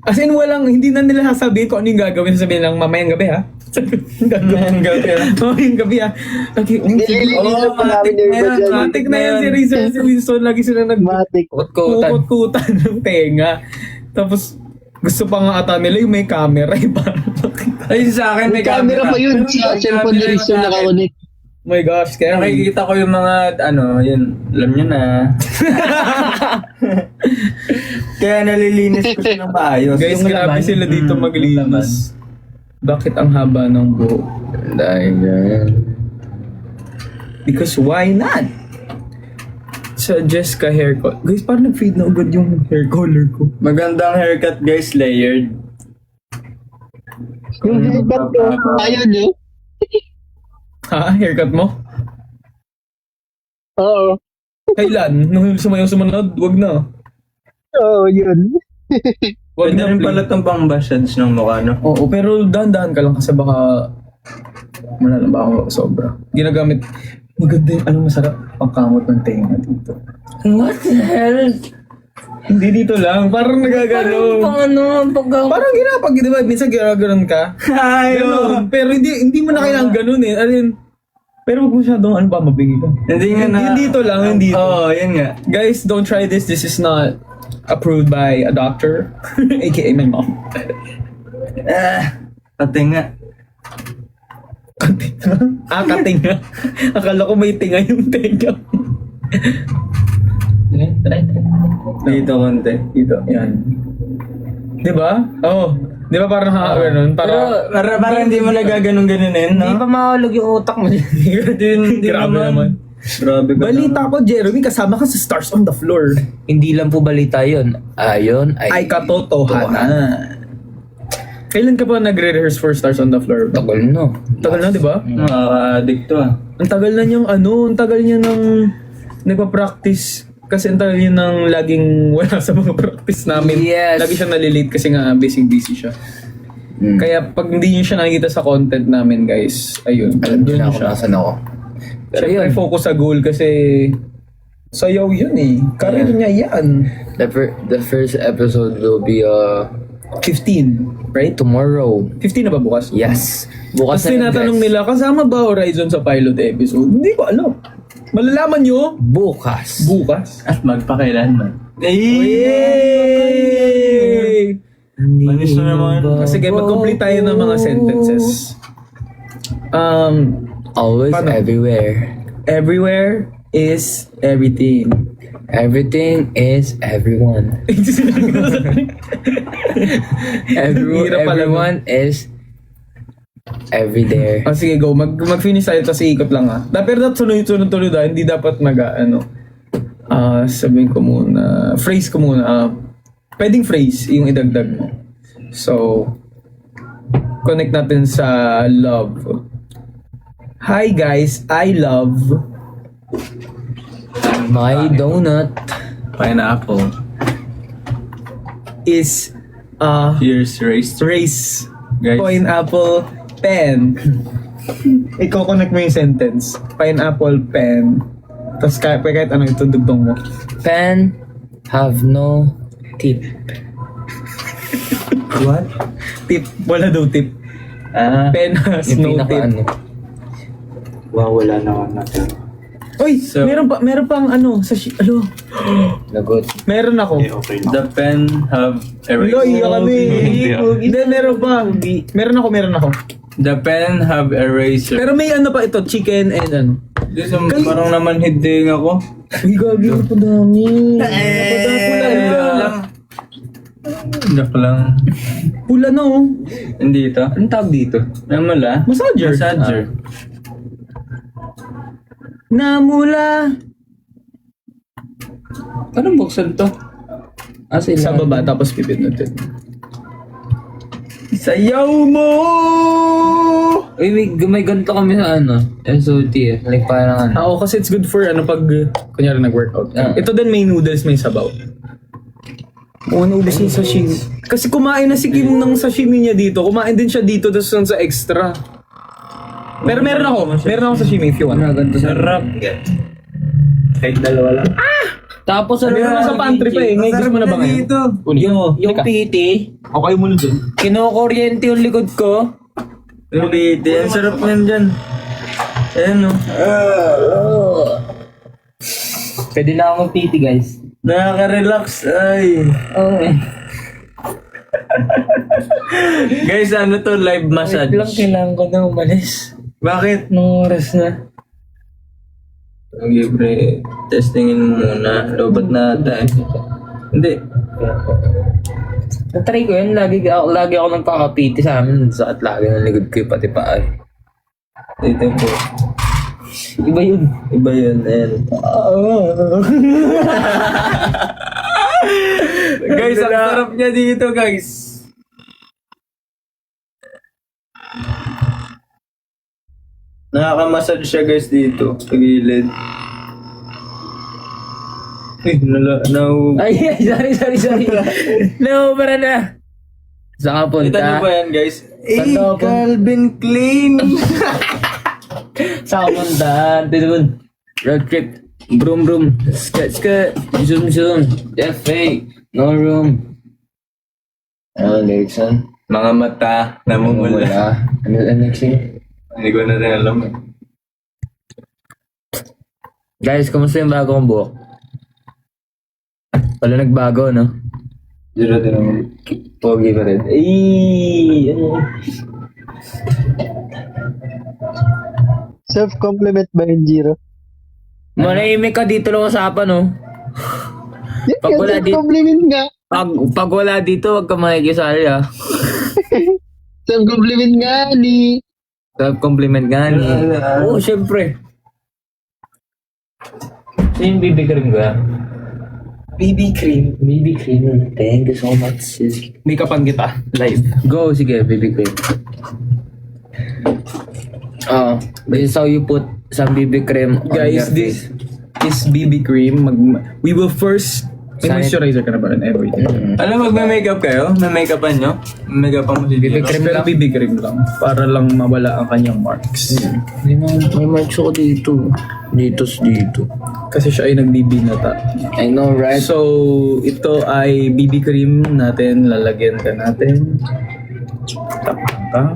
as in hindi na nila sasabihin kung ano yung gagawin, sasabihin lang, mamayang gabi ha. Mamayang gabi, ha? Mamayang gabi ha. Okay, Nililinisan pa namin yung iba dyan. matik na yan si Racer at si Winston, lagi sila Matik. Kutkutan. kukut-kutan ng tenga. Tapos, gusto pa nga ata nila yung may camera. Parang makita. Ay, sa akin may May camera pa yun. Sa cellphone ni Rizzo nakakunik. Oh my gosh, kaya Nakikita ko yung mga, yun, alam nyo na. Kaya nalilinis ko siya ng maayos. Guys, Yung grabe laman, sila dito yung laman. maglinis. Bakit ang haba ng buhok? Dahil yan. Because why not? Sa Jessica haircut. Guys, parang nag-fade na agad yung hair color ko. Magandang haircut guys, layered. Yung haircut ko, ayun eh. Ha? Haircut mo? Oo. Kailan? Nung sumayaw-sumunod? Wag na. Oo, yun. Wag Pwede na, rin pala please. itong pang-massage ng mukha, no? Oo, pero dahan-dahan ka lang kasi baka malalaba ako sobra. Ginagamit, maganda yung masarap pangkamot ng tenga dito. What the hell? Hindi dito lang, parang nagagano. Parang ginapag, di ba? Minsan ginaganon ka. Ganon. Pero hindi mo na kailangan ganun eh. Pero huwag masyadong mabingi ka. Hindi nga na... Hindi dito lang, hindi dito. Oo, yun nga. Guys, don't try this. This is not approved by a doctor. AKA my mom. Patinga. Katinga? Katinga. Akala ko may tinga yung tenga. Dito konti. Dito, yan. Di ba? Oo. Di ba parang ganun? Para hindi mo nagaganon-ganonin, no? Hindi pa mahulog yung utak mo. Hindi Grabe naman. Grabe ka Balita ko, Jeremy, kasama ka sa Stars on the Floor. Hindi lang po balita yun. Ayon Ay katotohanan. Kailan ka pa nagre-rehearse for Stars on the Floor? Tagal no. Tagal na, di ba? Nakaka-addict to ah. Ang tagal na niyang ang tagal niya nang nagpa-practice. Kasi ang tagal niya nang laging wala sa mga practice namin. Yes. Lagi siyang nalilate kasi nga busy siya. Kaya pag hindi niyo siya nakikita sa content namin, guys, ayun. Alam doon din ako siya. nasan ako. Siyempre, focus sa goal kasi sayaw yun eh. Career niya yan. The first episode will be 15, right? tomorrow. 15 na ba bukas? Yes. Bukas Kasi na yun, tinatanong guys. nila, kasama ba Horizon sa pilot episode? Hindi ko alam. Malalaman nyo Bukas. bukas. At magpakailanman. Yay! Manis na naman. Sige, mag-complete tayo ng mga sentences. Always Paano? everywhere. Everywhere is everything. Everything is everyone. Hirap pala, no? Everyone is every there. Sige, go. Mag-finish tayo tapos iikot lang Pero dapat sunod-sunod hindi dapat sabihin ko muna, phrase ko muna. Pwedeng phrase yung idagdag mo. So, connect natin sa love. Hi guys, I love My donut. Pineapple. is Here's race. race. Guys. Pineapple pen. Iko-connect mo yung sentence. Pineapple pen. Tapos kahit ano yung dugtong mo. Pen have no tip. What? Tip. Wala daw tip. Pen has Yung no tip. pinaka Wow, wala na natin. Uy, So- meron pang sa Lagot. meron ako. Okay na. The pen have Hello, erased. iya kami. Hindi, meron pa. Meron ako. The pen have eraser. Pero may pa ito, chicken and ano. Dito parang naman hiding ako. Uy, gagi ko pa dami. Pula lang. Joke lang. Pula na oh. Hindi ito. Anong tawag dito? Namala? Massager. Massager. Namula. Anong buksan to? Sa baba, tapos pipinutin. Sayaw mo! Uy, may ganito kami sa SOT eh. Like parang Oo, kasi it's good for pag kunyari nag-workout. Ah. Ito din may noodles, may sabaw. Oo, naubos yung sashimi. Kasi kumain na si Kim ng sashimi niya dito. Kumain din siya dito, tapos sa extra. Pero meron ako sashimi if you want. Sarap. Kahit dalawa lang. Tapos Meron sa pantry pa eh. Ngayon gusto mo na ba ngayon? Kunin mo. yung Teka. PT, Okay mo na dun. kinukuryente yung likod ko. Hindi, ang sarap niyan dyan. Ayan o. Pwede na akong PT guys. Nakaka-relax. Ay. Okay. Guys, ano to? Live Wait lang, massage. kailangan ko na umalis. Bakit? Nung oras na. Okay, pre. Testingin mo muna. Lobat na ata eh. Hindi. Natry ko yun, lagi ako nagpakapiti sa amin. Sakit lagi ng likod ko yung pati paa. Dito po. Iba yun. Iba yun. Ayan. Guys, ang sarap niya dito, guys. Nakaka-massage siya, guys, dito. Sa gilid. Ay, sorry. No, para na. Saan ka punta? Kita niyo ba yan, guys? Saan ka punta? Calvin Klein. Saan ka punta? Tinun. Road trip. Broom. Skirt. Zoom. FA. No room. Ano, lyrics yan? Mga mata, namumula. Ano next thing? Hindi ko na rin alam. Guys, kumusta yung bago kong buhok? Wala nagbago, no? Zero din naman. Pogi pa rin. Ay, ano? Self-compliment ba yung Jiro? Manahimik ka dito lang usapan, no? Pag wala dito, Self-compliment nga. pag wala dito, wag ka makikisali, ha? Self-compliment nga ni. Self-compliment nga ni. Oo, syempre. So yung BB cream ba? BB cream. BB cream. Thank you so much, sis. Make-upan kita. Live. Go, sige, BB cream. This is how you put some BB cream on Guys, your this face. is BB cream. We will first... May moisturizer ka na ba rin? Everything. Alam, magme-makeup kayo? May make-upan nyo? May make-upan mo si BB Jiro? cream Pero lang. BB cream lang. Para lang mawala ang kanyang marks. May marks ako dito. Dito. Kasi siya ay nagbibinata. I know, right? So, ito ay BB cream natin. Lalagyan ka natin. Tapang.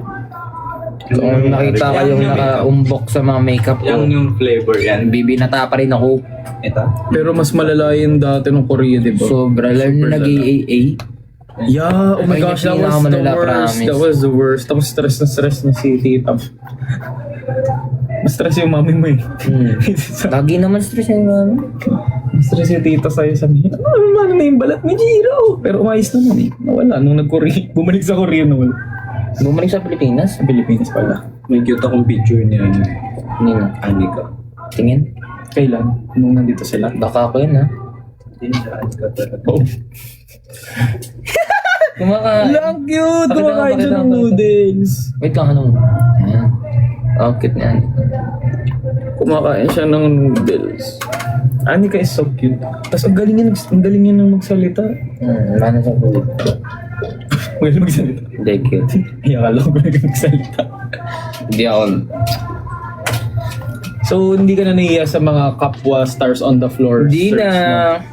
Kung nakita kayong nakaumbok sa mga makeup ko, Yung flavor yan. bibinata pa rin ako. Ito. Pero mas malala yun dati nung Korea, di ba? Sobra lang na nag-AAA. Yeah, oh my Ayun gosh, that yung was the pinakamalala, worst. promise. That was the worst. Tapos stress na si Tita. Mas stress yung mami mo eh. Lagi naman stress yung mami. Mas stress yung tita sa'yo. Sabi niya, ano na yung balat ni Jiro? Pero umayos naman eh. Nawala. Nung bumalik sa Korea, nawala. Bumalik sa Pilipinas. Sa Pilipinas pala. May cute akong picture niya. Nino. Anika. Tingin. Kailan? Nung nandito sila. Baka ako yun, ha? Hindi siya Anika talaga. Oh. Kumakain. Lang cute! Pakita Kumakain siya mo, ng noodles. Wait lang, ano? Ayan. Oh, cute na yan. Kumakain siya ng noodles. Anika is so cute. Tapos ang galing niya nang magsalita. Wala na sa kulit. Magaling magsalita. Hindi, cute. Ay, akala ko magaling magsalita. Hindi ako. So, hindi ka na nahiya sa mga kapwa stars on the floor? Hindi search na. mo?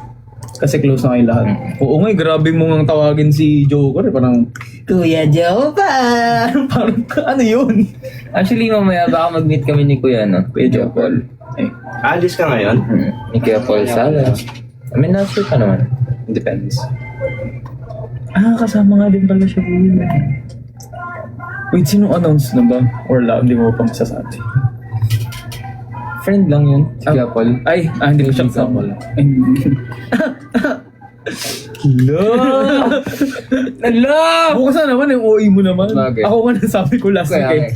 Kasi close na kayo lahat. Oo nga, grabe mo nga tawagin si Joker. Parang, Kuya Joker! parang ano yun? Actually, mamaya baka mag-meet kami ni Kuya, no? Kuya Joker. Eh, Alis ka ngayon? Ni Kuya Paul Sala. I mean, na-sure ka naman. depends. Kasama nga din pala siya. Wait, sino announce na ba? Or hindi mo pa masasabi? Friend lang yun, si Kuya Paul. Hindi ko siya kasama. Bukas na naman yung OE mo naman. Bagay. Ako nga nasabi ko last week eh.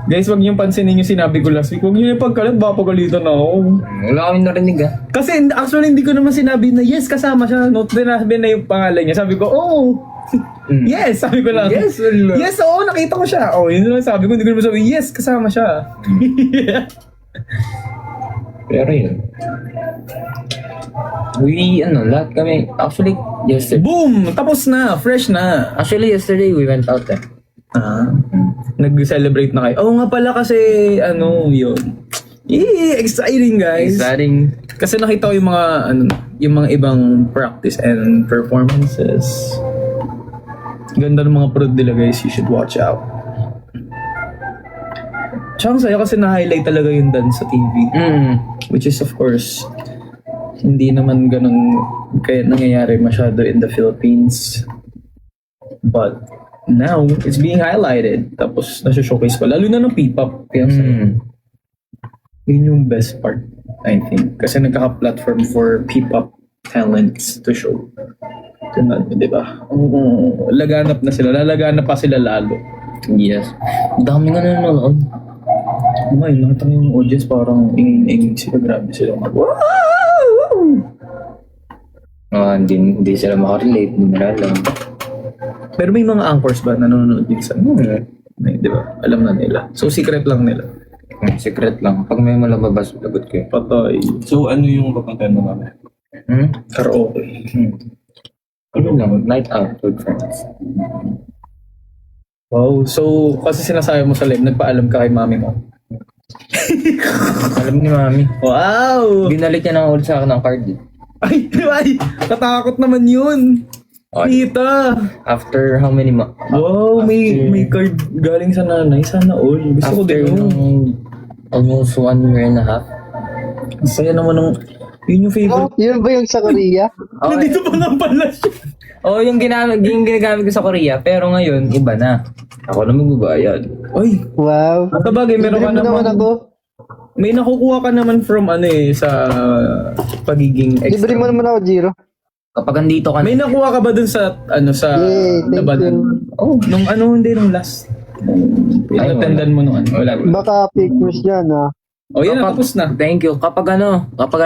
Guys, wag niyong pansinin yung sinabi ko last week. Huwag niyo yung pagkalat, baka pagalitan ako. Wala kami narinig, ha? Kasi actually hindi ko naman sinabi na yes, kasama siya. Note din na yung pangalan niya. Sabi ko, yes, sabi ko lang. Yes, wala. Yes, oo, nakita ko siya. Yun lang sabi ko. Hindi ko naman sabi, yes, kasama siya. Pero yun. Lahat kami, actually, yesterday. Boom! Tapos na, fresh na. Actually, yesterday, we went out, eh. Nag-celebrate na kayo. Oo nga pala kasi, yun. Exciting, guys. Exciting. Kasi nakita ko yung mga ibang practice and performances. Ganda ng mga prod nila, guys. You should watch out. Tsaka ang saya kasi na-highlight talaga yung dance sa TV. Which is, of course, hindi naman ganun kaya nangyayari masyado in the Philippines. But now, it's being highlighted. Tapos, nasa-showcase pa. Lalo na ng P-pop. Kaya Yun yung best part, I think. Kasi nagkaka-platform for P-pop talents to show. Ito, di ba? Laganap na sila. Lalaganap pa sila lalo. Yes. Dami nga nanonood. Ngayon, nakita ko yung audience parang ingin-ingin sila. Grabe sila mag wow! Hindi sila makarelate, hindi nila alam. Pero may mga anchors ba nanonood din sa may, di ba? Alam na nila. So, secret lang nila. Secret lang. Pag may malababas, lagot ko. Patay. So ano yung papuntahan mo mamaya? Karaoke. Ano lang, night out with friends. Wow. So, kasi sinasabi mo sa live, nagpaalam ka kay mami mo. Alam ni Mami. Wow! Binalik niya na ulit sa akin ng card. Ay! Katakot naman yun! Tita! After how many months? Wow! May card galing sa nanay. Sana all. Gusto ko din yun. Almost 1 year and a half. Saya naman ng... Yun yung favorite. Yun ba yung sa Korea? Nandito pa nga pala siya. Yung ginagamit ko sa Korea, pero ngayon, iba na. Ako na magbabayad. Ay! Wow. Sabagay, meron ka Libre mo naman naman... ako. May nakukuha ka naman from sa pagiging extra. Libre mo naman ako, Jiro. Kapag andito ka May nakuha ka ba dun sa sa Yay, thank labanan? you. Nung last. Attendan mo nung wala. Baka pictures yan, ha? Oh, yan na, tapos na. Thank you. Kapag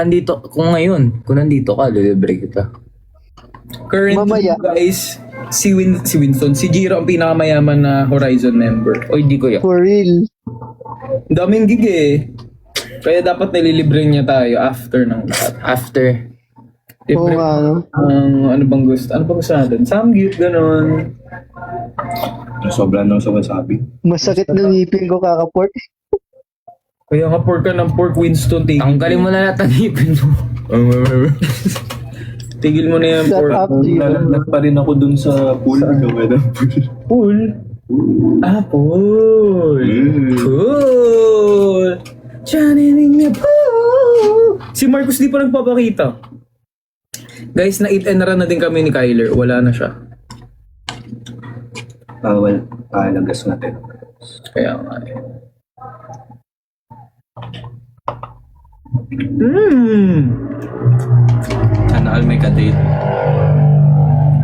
andito, kung nandito ka, lilibre kita. Currently, Mamaya. guys, si Winston, si Jiro ang pinakamayaman na Horizon member. Oy, di ko yan. For real. Ang daming gig eh. Kaya dapat nililibre niya tayo after ng lahat. After. Oo Libre nga, no? ano bang gusto? Ano bang gusto natin? Samgyup, ganun. Sobra na sa wasabi. Masakit ng ngipin ko kakaport. Kaya nga pork ka ng pork Winston. Tanggalin mo na lahat ng ipin mo. Tigil mo na yung Shut pork. up, Jiro. Lalagnas pa rin ako dun sa pool. Pool? Ah, pool. Pool. Channeling na pool. Si Marcus di pa nagpapakita. Guys, na 8 and run na din kami ni Kyler. Wala na siya. Bawal. Palagas natin. Kaya nga eh. Sana all may ka-date.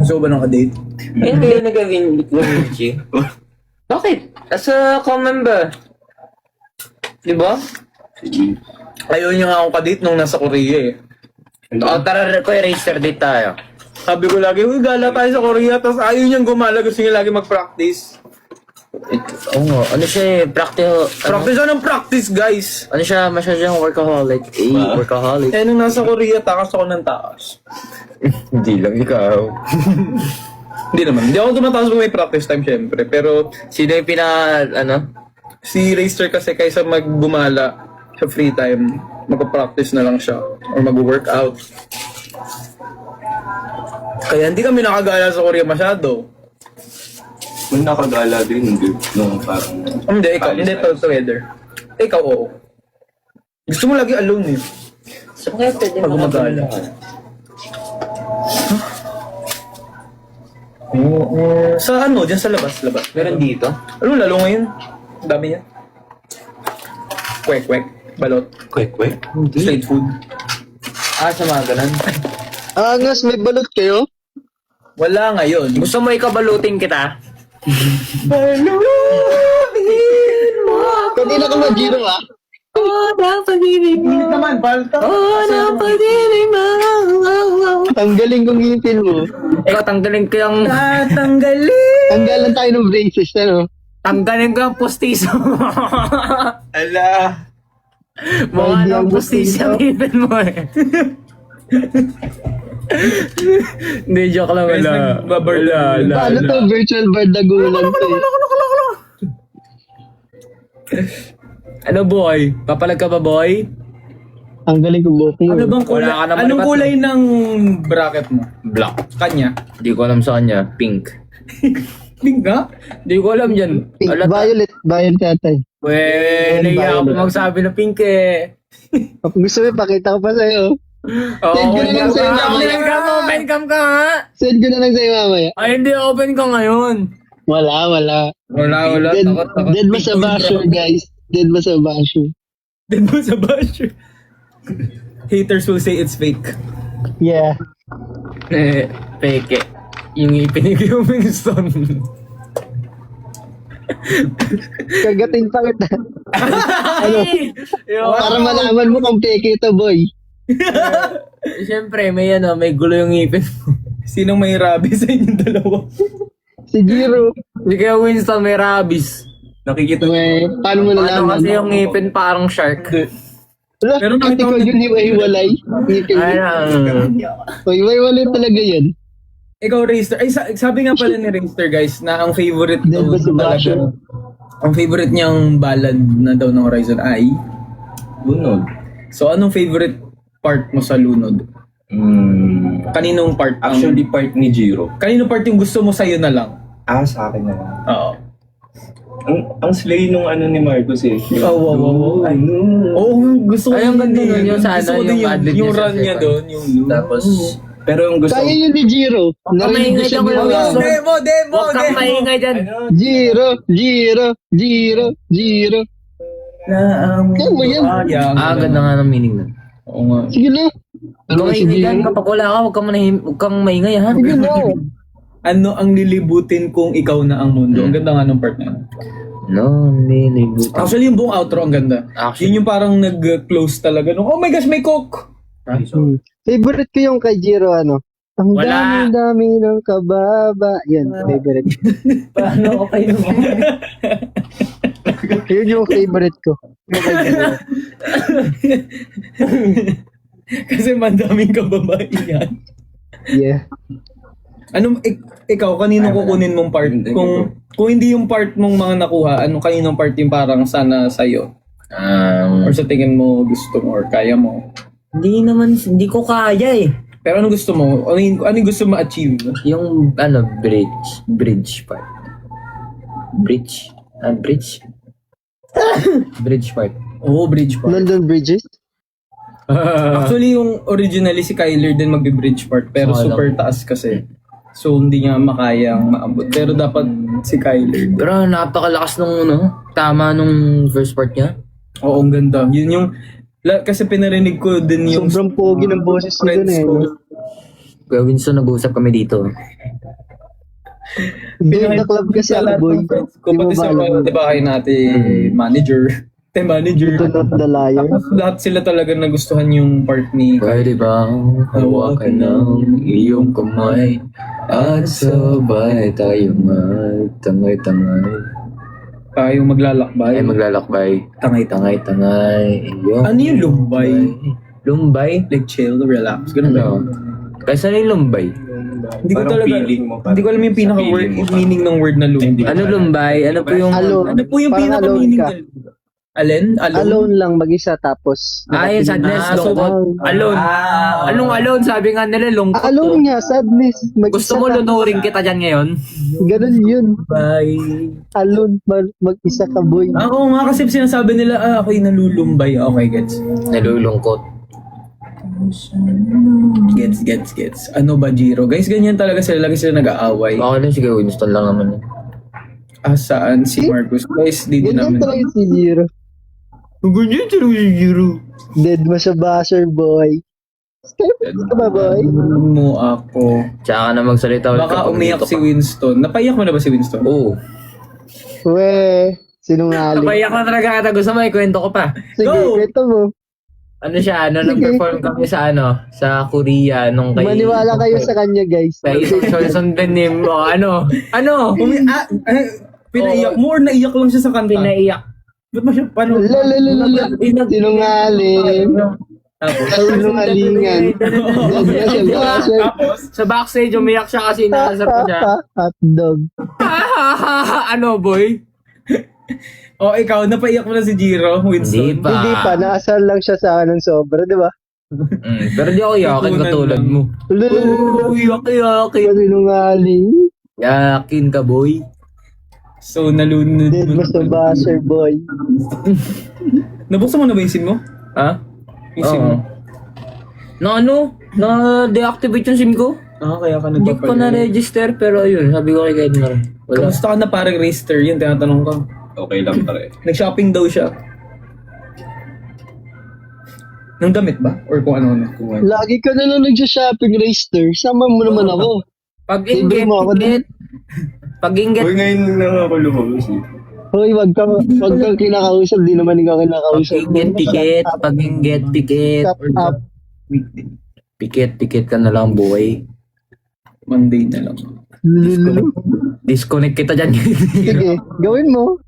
Gusto ko ba ng ka-date? Hindi na nagawin Luigi. Bakit? As a common ba? Di ba? Ayaw niya nga akong ka-date nung nasa Korea eh. Tara, register date tayo. Sabi ko lagi, uy, gala tayo sa Korea. Tapos ayaw niyang gumala. Gusto niya lagi mag-practice. Oo nga. Ano siya eh? Practice ng practice, guys. Ano siya? Masyadong workaholic. Workaholic. Eh, nung nasa Korea, takas ako ng takas. Hindi lang ikaw. Hindi naman. Hindi ako tumatakas kung may practice time, syempre. Pero Sino yung si Racer kasi kaysa maggumala sa free time, magpa-practice na lang siya or mag-workout. Kaya hindi kami nakagala sa Korea masyado. Kung nakagala din, hindi. No, parang... Hindi, ikaw. Hindi together. Ikaw, oo. Gusto mo lagi alone eh. So kaya pwede Pag gumagala. Sa dyan sa labas. Meron dito? Ano lalo ngayon? Dami niya. Kwek, balot, Kwek-kwek? street food. Sa mga ganun. Angas, may balot kayo? Wala ngayon. Gusto mo ikabalutin kita? Kanina ka Jiro, ha? Hindi naman, balta. Ang galing kong ngipin mo. Ikaw, tanggalin ko yung... Tatanggalin! Tanggalan tayo ng braces, ano? Tanggalin ko yung postiso. Ala. Mga Hindi ang anong postiso yung ipin mo eh. Hindi, joke lang. Guys, Wala. Paano to? Virtual bar dagulan to eh. Ano boy? Papalag ka ba boy? Ang galing kong booking. Ano bang kulay? Wala ka naman Anong iba't kulay ng bracket mo? Black. Kanya? Hindi ko alam sa kanya. Pink. Pink nga? Hindi ko alam yan. Pink, Alata. violet tatay. Naiya ako magsabi na pink eh. Kung gusto mo, pakita ko pa sa'yo. Send ko na lang sa'yo mamaya. Open cam ka nga. Send ko na lang sa'yo mamaya. Ay, hindi open ka ngayon. Wala. Wala. Dead ba sa basher, guys? Dead ba sa basher? Then mo sa basher. Haters will say it's fake. Yeah. Peke. Yung ipin ni Winston. Kagatin pa kita. Para malaman mo kung peke ito, boy. Siyempre, may gulo yung ipin mo. Sinong may rabies sa inyong dalawa? Si Jiro. Hindi kaya Winston may rabies. Nakikita Paano mo Ano nalaman? kasi yung ngipin parang shark. Wala, Pero kasi nakita ko ko- yun hiwa-hiwalay. Hiwa-hiwalay talaga yan. Ikaw, Raster. Ay, sabi nga pala ni Raster, guys, na ang favorite Then daw ba si Basher? talaga, ang favorite niyang ballad na daw ng Horizon ay, Lunod. so anong favorite part mo sa Lunod? Kaninong part? Actually, part ni Jiro. Kaninong part yung gusto mo sa'yo na lang? Sa akin na lang. Oo. Ang slay nung ano ni Marcos eh. Oo. Ay, oo, gusto ko Ay, ang yun ganda eh. nun, yung sa Gusto ano, ko din yung ad-lib yung niya sa run niya second. doon, yung Tapos, pero yung gusto Kaya yun ni Jiro. Narinig ko siya maingay ginawa. daw yung Demo! Huwag kang maingay dyan. Jiro, Jiro, Jiro, Jiro. Kaya mo yan. Ganda nga ng meaning nun. Oo nga. Sige na. Kung Ano si maingay dyan, Jiro? kapag wala ka, huwag kang maingay ha. Sige na. Ano ang lilibutin kung ikaw na ang mundo? Ang ganda nga ng part na yun. No, nilibutan. Actually, yung buong outro ang ganda. Actually. Yun yung parang nag-close talaga nung, oh my gosh, may coke! Favorite ko yung kay Jiro, ano? Ang Wala. dami-dami ng kababa. Yan, favorite. Paano okay naman? Yun yung favorite ko. Yung kay Jiro. Kasi mandaming kababae yan. Yeah. Anong, ikaw, kanino kukunin mong part? Kung hindi yung part mong mga nakuha, kaninong part yung parang sana sa'yo? Or sa tingin mo gusto mo or kaya mo? Hindi ko kaya eh. Pero anong gusto mo? Ano yung gusto mo achieve? Yung bridge part. Bridge part. Oo, bridge part. London Bridges? Actually, yung originally si Kyler din magbe-bridge part, pero So, super taas kasi. So, hindi niya makayang maabot. Pero dapat si Kyler. Pero napakalakas nung tama nung first part niya. Oo, ang ganda. Yun yung, kasi pinarinig ko din yung Sobrang pogi ng boses niya dun friends eh. ko. No? Kuya Winston, nag-uusap kami dito. Doon na club kasi ako, boy. Kung pati sa mga, di ba kayo natin manager, manager. Ito not the liar. Lahat sila talaga nagustuhan yung part ni Pwede ba hawakan ng iyong kamay at sabay tayo magtangay-tangay. Tayong maglalakbay. Ay maglalakbay. Tangay-tangay. Iyong Ano yung lumbay? Lumbay? Like chill, relax. Ganun ba? Ano? Kaysa na yung lumbay? Hindi ko Parang talaga, feeling mo, hindi ko alam yung sa pinaka feeling word, mo pa. meaning ng word na lumbay. Ano lumbay? Ano po yung... Alone. Ano po yung Parang pinaka alone meaning ka. na lumbay? Alin? Alone lang mag-isa tapos. Yung sadness, Ah, so lungkot. Alone. Anong alone? Sabi nga nila, lungkot. Alone nga, sadness. Mag-isa Gusto mo ka. lunurin kita dyan ngayon? Ganun yun. Bye. Alone, mag-isa ka, boy. Oo nga kasi sinasabi nila, ako'y nalulumbay. Okay, gets. Nalulungkot. Gets. Ano ba, Jiro? Guys, ganyan talaga sila. Lagi sila nag-aaway. Baka lang sige, Winston lang naman. Saan si Marcus? Guys, di din Ganyan namin. talaga si Jiro. Ganyan talaga si Jiro. Dead mo sa basher, boy. Kaya ka ba, boy? Mo ako. Tsaka na magsalita ulit Baka kapag umiyak dito si ka. Winston. Napaiyak mo na ba si Winston? Oo. We, sinungaling. Napaiyak na talaga ata. Gusto mo, ikwento ko pa. Sige, Go! kwento mo. Ano siya, Sige. nag-perform kami sa Korea nung kay... Maniwala kayo sa kanya, guys. Kay Solson Denim. Ano? Pinaiyak mo or naiyak lang siya sa kanta? Pinaiyak. Ba't mo siya, paano? Lalalala. Sinungaling. Tapos, Sinungalingan. Dead mo sa basher. tapos, Sa backstage, umiyak siya kasi nakasar ko siya. Hotdog. Ano, boy? oh, ikaw, napaiyak mo na si Jiro, Winston. Hindi pa. Hindi pa, naasar lang siya sa akin ng sobra, di ba? Pero di ako yakin Tutunan katulad lang. mo. Lalalala. Yakin. Sinungaling. Yakin ka, boy. So, nalunod Dead mo sa basher, boy. Nabuksan mo na ba yung SIM mo? Ha? Yung SIM mo? Na-deactivate yung SIM ko. Kaya ka Hindi ko pa na-register, pero ayun, sabi ko kay Edmar. Wala. Kamusta ka na parang raster? Yun, tinatanong ko. Okay lang pare. Nag-shopping daw siya. Ng damit ba? Or kung ano na kumuha? Lagi ka na lang nagsha-shopping, Rayster. Sama mo naman ako. Pag-inggit, Libre mo ako tikit. Pag-inggit. Uy, ngayon lang ako lumabas eh. Hoy, wag kang kinakausap. Di naman ikaw kinakausap. Pag-inggit, tikit. Pag-inggit, tikit. Shut up. Weekday. Pikit ka na lang, boy. Monday na lang. Lululu. Disconnect kita dyan. Sige, gawin mo.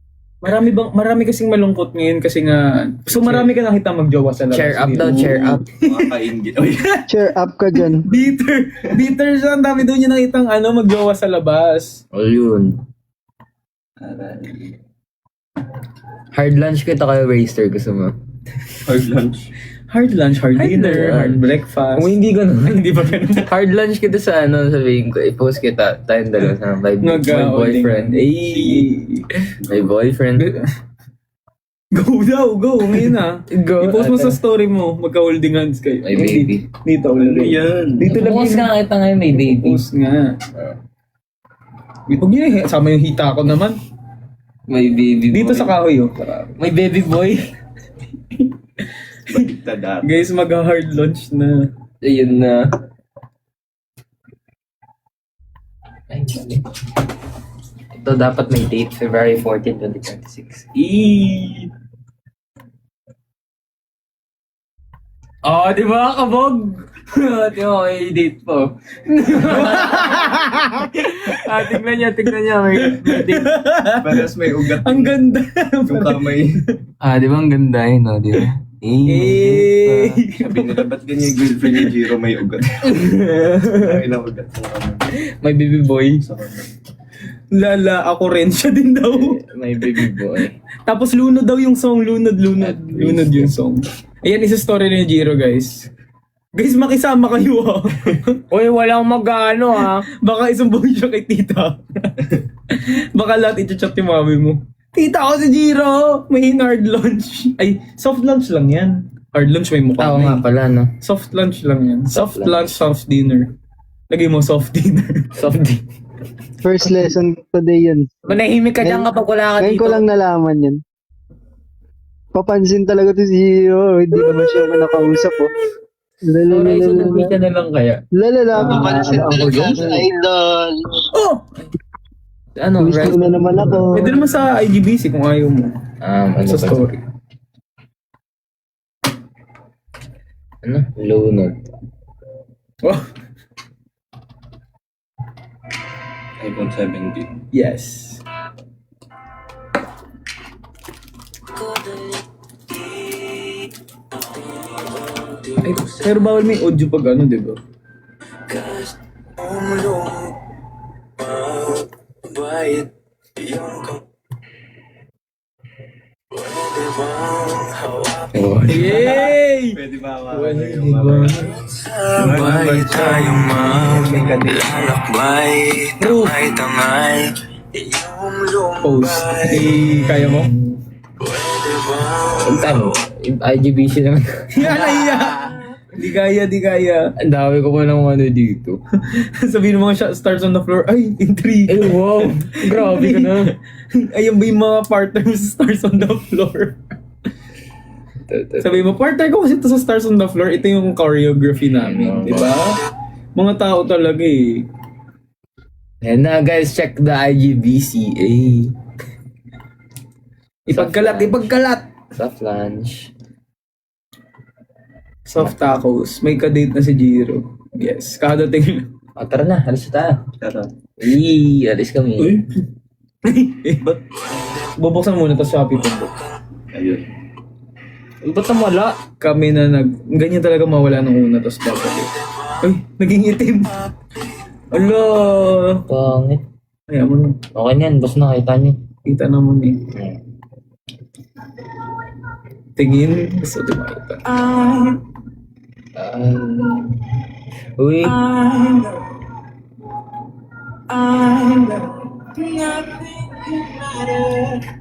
Marami kasing malungkot ngayon kasi nga, so marami ka nakita magjowa sa labas. Cheer up daw, cheer up. Makakaingit. Uy, Cheer up ka dyan. Bitter siya. Ang dami doon niya nakitang magjowa sa labas. All yun. Hard lunch kita kayo, Raster. Gusto mo? hard lunch. Hard lunch, hard dinner, lunch. hard breakfast. Kung hindi ganun. Hindi ba ganun? Hard lunch kita sa sabihin ko, i-post kita, tayong dalawa sa my boyfriend. My boyfriend. Go daw, go. Ngayon na. Go. I-post mo sa story mo. Magka-holding hands kayo. My baby. Dito ulit. Yan. Dito lang Post nga kita ngayon, may baby. Post nga. Huwag niyo sama yung hita ko naman. My baby boy. Dito sa kahoy oh. My baby boy. Baliktad. Guys, mag-hard launch na. Ayun na. Ay, mali. Ito dapat may date, February 14, 2026. Oh, di ba, kabog? Di ba, may date po. Tignan niya, may date. Paras may ugat. Ang ganda. Yung kamay. Di ba ang ganda yun, no? Di ba? Eh. Sabi nila, ba't ganyan yung girlfriend ni Jiro may ugat? Ay, ilang ugat sa kamay. My baby boy. Lala, ako rin. Siya din daw. My baby boy. Tapos lunod daw yung song. Lunod yung song. Ayan, isa story ni Jiro, guys. Guys, makisama kayo ah. Uy, walang magano ha. Baka isumbong siya kay tita. Baka lahat i-chat yung mami mo. Tita ko si Jiro! May hard lunch. Ay, soft lunch lang yan. Hard lunch may mukha Oo nga na pala, no? Soft lunch lang yan. Soft lunch. lunch, soft dinner. Lagay mo soft dinner. Soft D. First lesson today yun. Manahimik ka dyan kapag wala ka Ngayon dito. ko lang nalaman yan. Papansin talaga to si Hiro. Hindi naman siya nakausap oh. Sorry, so nag-meet ka na lang kaya. Lalala, papansin talaga sa idol. Oh! Ano, Wish mo na naman ako. Pwede naman sa IGBC kung ayaw mo. ano Sa ba? story. Ano? Low note. Oh, iPhone 17. yes. Ay, pero bawal may audio pag di ba? Oh. Yay! Pwede ba ako? Sabay tayong maglalakbay. Tangay-tangay. Iyong Post. Kaya mo? Ang tamo. IGBC naman. Yan, nahiya! Di kaya. Ang dami ko pa ng dito. Sabihin mo mga stars on the floor. Ay, in 3. Ay, wow. Grabe ka na. Ayun ba yung mga partner mo sa stars on the floor? Sabihin mo, partner ko kasi ito sa stars on the floor. Ito yung choreography namin. Di ba? Mga tao talaga eh. Ayan na guys, check the IGBCA. Ipagkalat! Soft lunch. Soft tacos. May kadate na si Jiro. Yes. Kadating. O tara na, alis na tayo. Tara. Alis kami. Uy. Ba't? Bubuksan muna tapos Shopee po. Ayun. Ba't na wala? Kami na ganyan talaga mawala nung una tapos babalik. Ay, naging itim. Ala. Pangit. Kaya mo na. Okay na yan, basta nakita niyo. Kita naman eh. Tingin. Gusto di makita. Uy.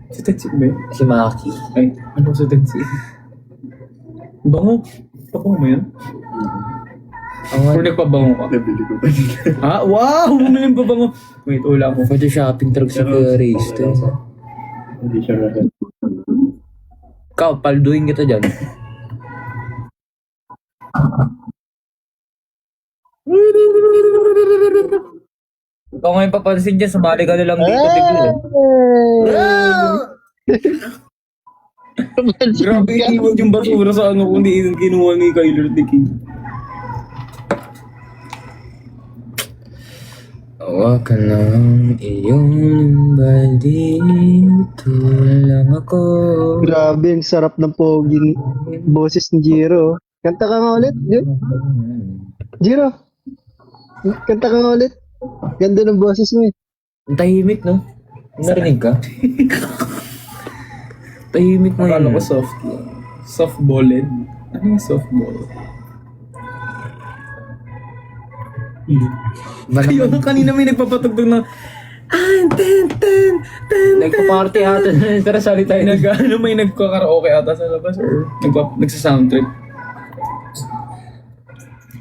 Si Tetsi ba yun? Si Maki. Ay, ano si Tetsi? Bango. Pabango mo yan? Or nagpabango ka? Nabili ko pa dito. Ha? Wow! Bumili pa bango. Wait, wala ko. Pwede shopping truck sa Race. Hindi siya rasa. Ikaw, palduin kita dyan. Kung ngayon papansin dyan, sumali ka na lang dito. Bigla. Grabe, iniwan yung basura sa ano kundi kinuha ni Kyler the King. Hawakan ng iyong baldito lang ako. Grabe, ang sarap ng pogi boses ni Jiro. Kanta ka nga ulit, Jiro. Kanta ka nga ulit. Ganda ng boses mo eh. Ang tahimik, no? Narinig ka? Tahimik mo Akala yun. ko soft lang. Soft-balled. Ano yung softball? Ayun, kanina may nagpapatugtog ng Nagpa-party ata. Tara, sali tayo. may nagkakaraoke ata sa labas or nagsa-soundtrack.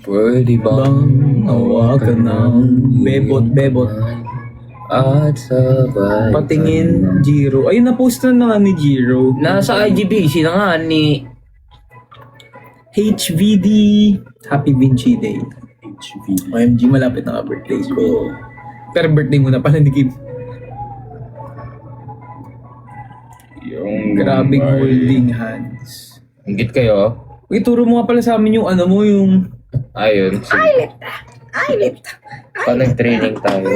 Pwede bang hawakan ng bebot at sabay patingin Jiro. Ayun, na-post na nga ni Jiro. Nasa IGBC na nga ni HVD. Happy Vinci Day. OMG, malapit na ka birthday ko. Pero birthday mo na pala ni Kim. Yung Grabing holding hands. Ingit kayo. Ituro mo nga pala sa amin yung ano mo, yung... Ayun. Pag nag-training tayo.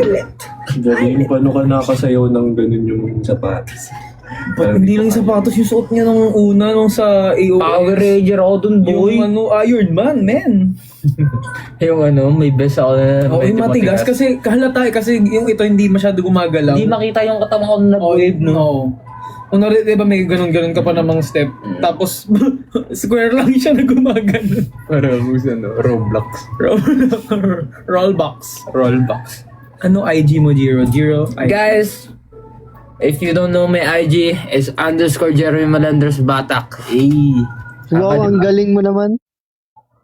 Galing, paano ka nakasayaw ng ganun yung sapatos? Ba't hindi lang yung sapatos, yung suot niya nung una, nung sa AOS. Power Ranger ako dun, boy. Yung ano, Iron Man, man. Yung ano, may best ako na Oo, yung matigas kasi kahalata kasi yung ito hindi masyado gumagalaw. Hindi makita yung katawan ko na wave, no? No. Kunwari, di ba may ganun-ganun ka pa namang step, tapos square lang siya na gumagano. Parang ano, Roblox. Rollbox. Ano IG mo, Jiro? Jiro? Guys, if you don't know my IG, is _Jeremy Malandros Batak. Wow, ang galing mo naman.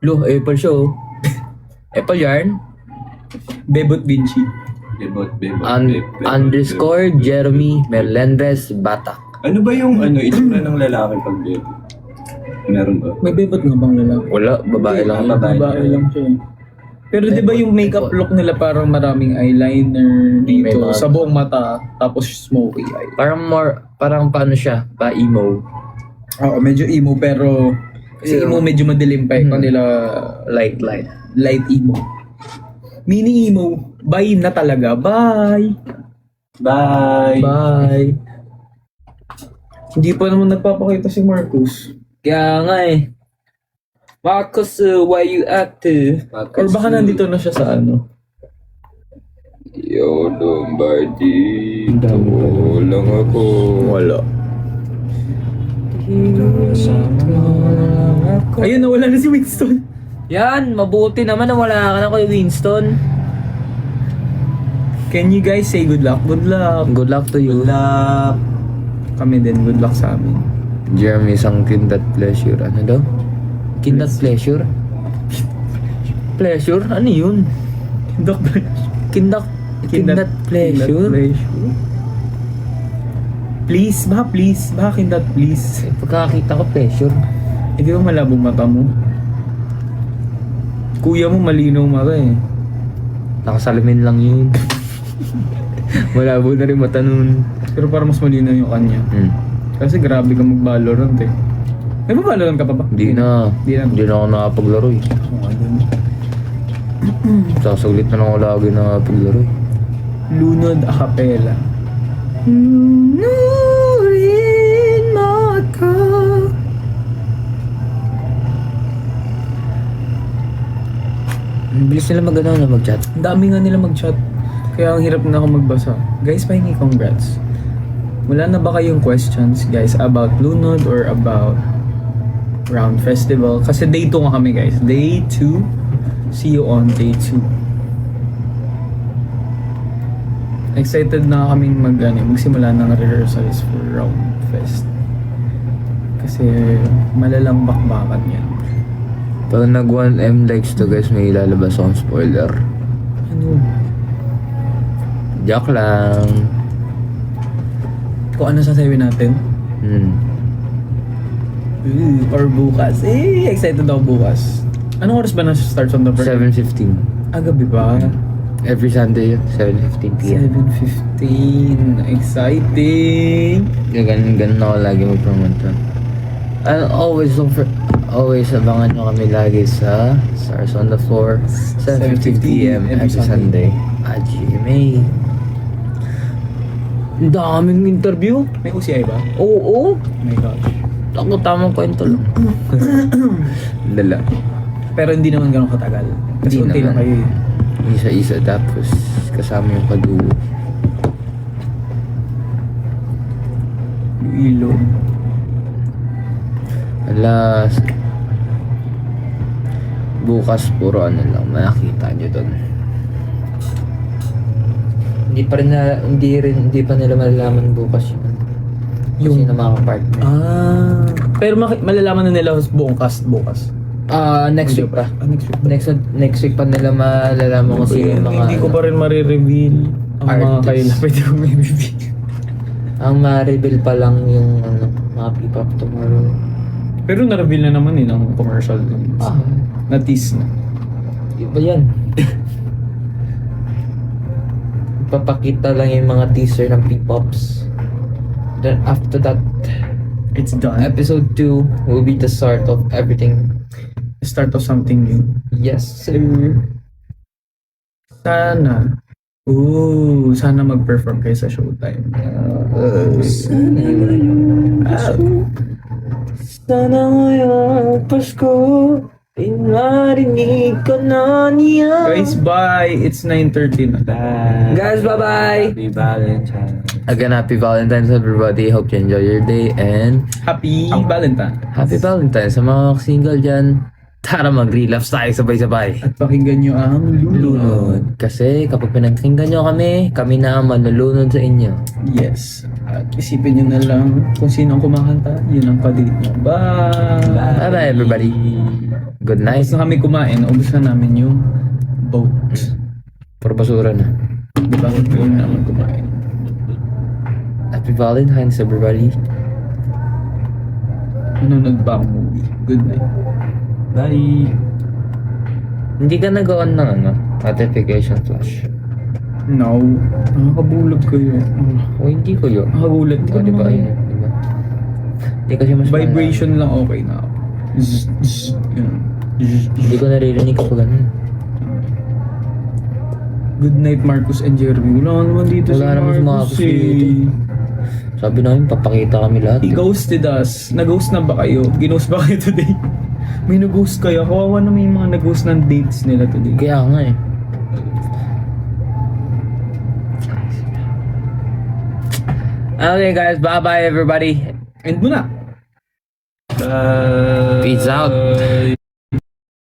Lo, Apple show. Apple yarn. Bebot Vinci. Bebot. _Jeremy Melendres Batak. Ano ba yung itsura ng lalaki pag bebot? Meron ba? May bebot nga bang lalaki? Wala, babae lang. Babae lang siya eh. Pero di ba yung makeup look nila parang maraming eyeliner May dito mga- sa buong mata tapos smoky eye. Parang paano siya? Pa-emo. Oo, medyo emo pero kasi Yeah. emo medyo madilim pa eh. Kanila Light. light emo. Mini emo. Bye na talaga. Bye. Bye. Hindi pa naman nagpapakita si Marcus. Kaya nga eh. Marcus, why you at? Or baka nandito na siya sa ano. Yo, Lombardi. Lang ako. Wala. Ayun, nawala na si Winston. Yan, mabuti naman na wala ka na kay Winston. Can you guys say good luck? Good luck. Good luck to you. Kami din, good luck sa amin. Jeremy, isang kindat pleasure. Ano daw? Kindat pleasure? Pleasure? Ano yun? Kindat pleasure? Please, baka kindat please. Pagkakita ko pleasure. Hindi ba malabong mata mo? Kuya mo malinaw mata eh. Nakasalamin lang yun. Malabo na rin mata nun. Pero parang mas malinaw yung kanya. Kasi grabe ka mag-Valorant eh. May ba Valorant ka pa ba? Hindi na. Hindi na ako nakapaglaro eh. Sasaglit na lang ako lagi nakapaglaro eh. Lunod a cappella. Lunurin mo ako. Ang bilis nila mag-chat. Ang dami nga nila mag-chat. Kaya ang hirap na ako magbasa. Guys, pahingi congrats. Wala na ba kayong questions, guys, about Lunod or about Round Festival? Kasi day 2 nga kami, guys. Day 2. See you on day 2. Excited na kaming magsimula ng rehearsals for Round Fest. Kasi malalambak-bakan yan. Pag nag 1M likes to guys, may ilalabas akong spoiler. Ano? Joke lang. Kung ano sasabihin natin? Or bukas. Excited ako bukas. Anong oras ba na-start on the first? 7:15. Gabi ba? Every Sunday yun, 7:15 p.m. 7:15. Exciting! Ganun ako lagi magpromote. And always abangan nyo kami lagi sa Stars on the Floor, 7:15 p.m. every Sunday at GMA. Ang daming interview. May UCI ba? Oo. Oh my gosh. Ako tamang kwento lang. Dala. Pero hindi naman ganun katagal. Kasi Hindi unti lang naman. kayo eh. Isa-isa tapos kasama yung kaduo. Yung ilog. Alas. Bukas puro ano lang makikita nyo doon. Hindi pa nila malalaman bukas yun. Yung na mga partner. Pero malalaman na nila buong cast bukas. Next week pa. Next week. Next week pa nila malalaman kung sino yung mga Hindi ko pa rin marireveal ang mga artists. kayo na pwede ko may reveal. Ang ma-reveal pa lang yung mga P-pop tomorrow. Pero na-reveal na naman ng commercial dun. Na-tease na. Iba yan. Papakita lang yung mga teaser ng P-pops. Then after that, It's done. episode 2 will be the start of everything. The start of something new. Yes, sir. Sana. Sana mag-perform kayo sa Showtime. Sana ngayong Pasko marinig ko na niya. Guys, bye! It's 9:30 na. Guys, bye-bye. Happy Valentine's. Again, happy Valentine's everybody. Hope you enjoy your day and Happy Valentine. happy Valentine's sa mga single dyan. Tara mag-relapse tayo sabay-sabay. At pakinggan nyo ang Lunod. Kasi kapag pinagkinggan nyo kami na ang manlulunod sa inyo. Yes. At isipin nyo na lang kung sino ang kumakanta, yun ang pa-date nyo. Bye! Bye-bye everybody. Good night. Tapos na kami kumain, ubus na namin yung boat. Puro basura na. Di ba? Yun namin kumain. Happy Valentine's everybody. Nanonood ba ang movie? Good night. Bye. Hindi ka nag-on ng notification flash. No. Nakakabulag kayo. O hindi ko yun. Nakagulat O ka diba naman. yun? Diba? Hindi kasi mas Vibration lang okay na ako. Zzz, zzz, yun. Zzz, Hindi ko naririnig kapag ganun. Good night, Marcus and Jeremy. Wala naman dito Wala si naman si Marcus Marcus dito. eh. Sabi namin papakita kami lahat. He ghosted us. Nag-ghost na ba kayo? Ghost ba kayo today? May nag-ghost kayo. Kawawa na may mga nag-ghost ng dates nila today. Kaya nga eh. Okay guys, bye-bye everybody. End mo na. Bye. Peace out.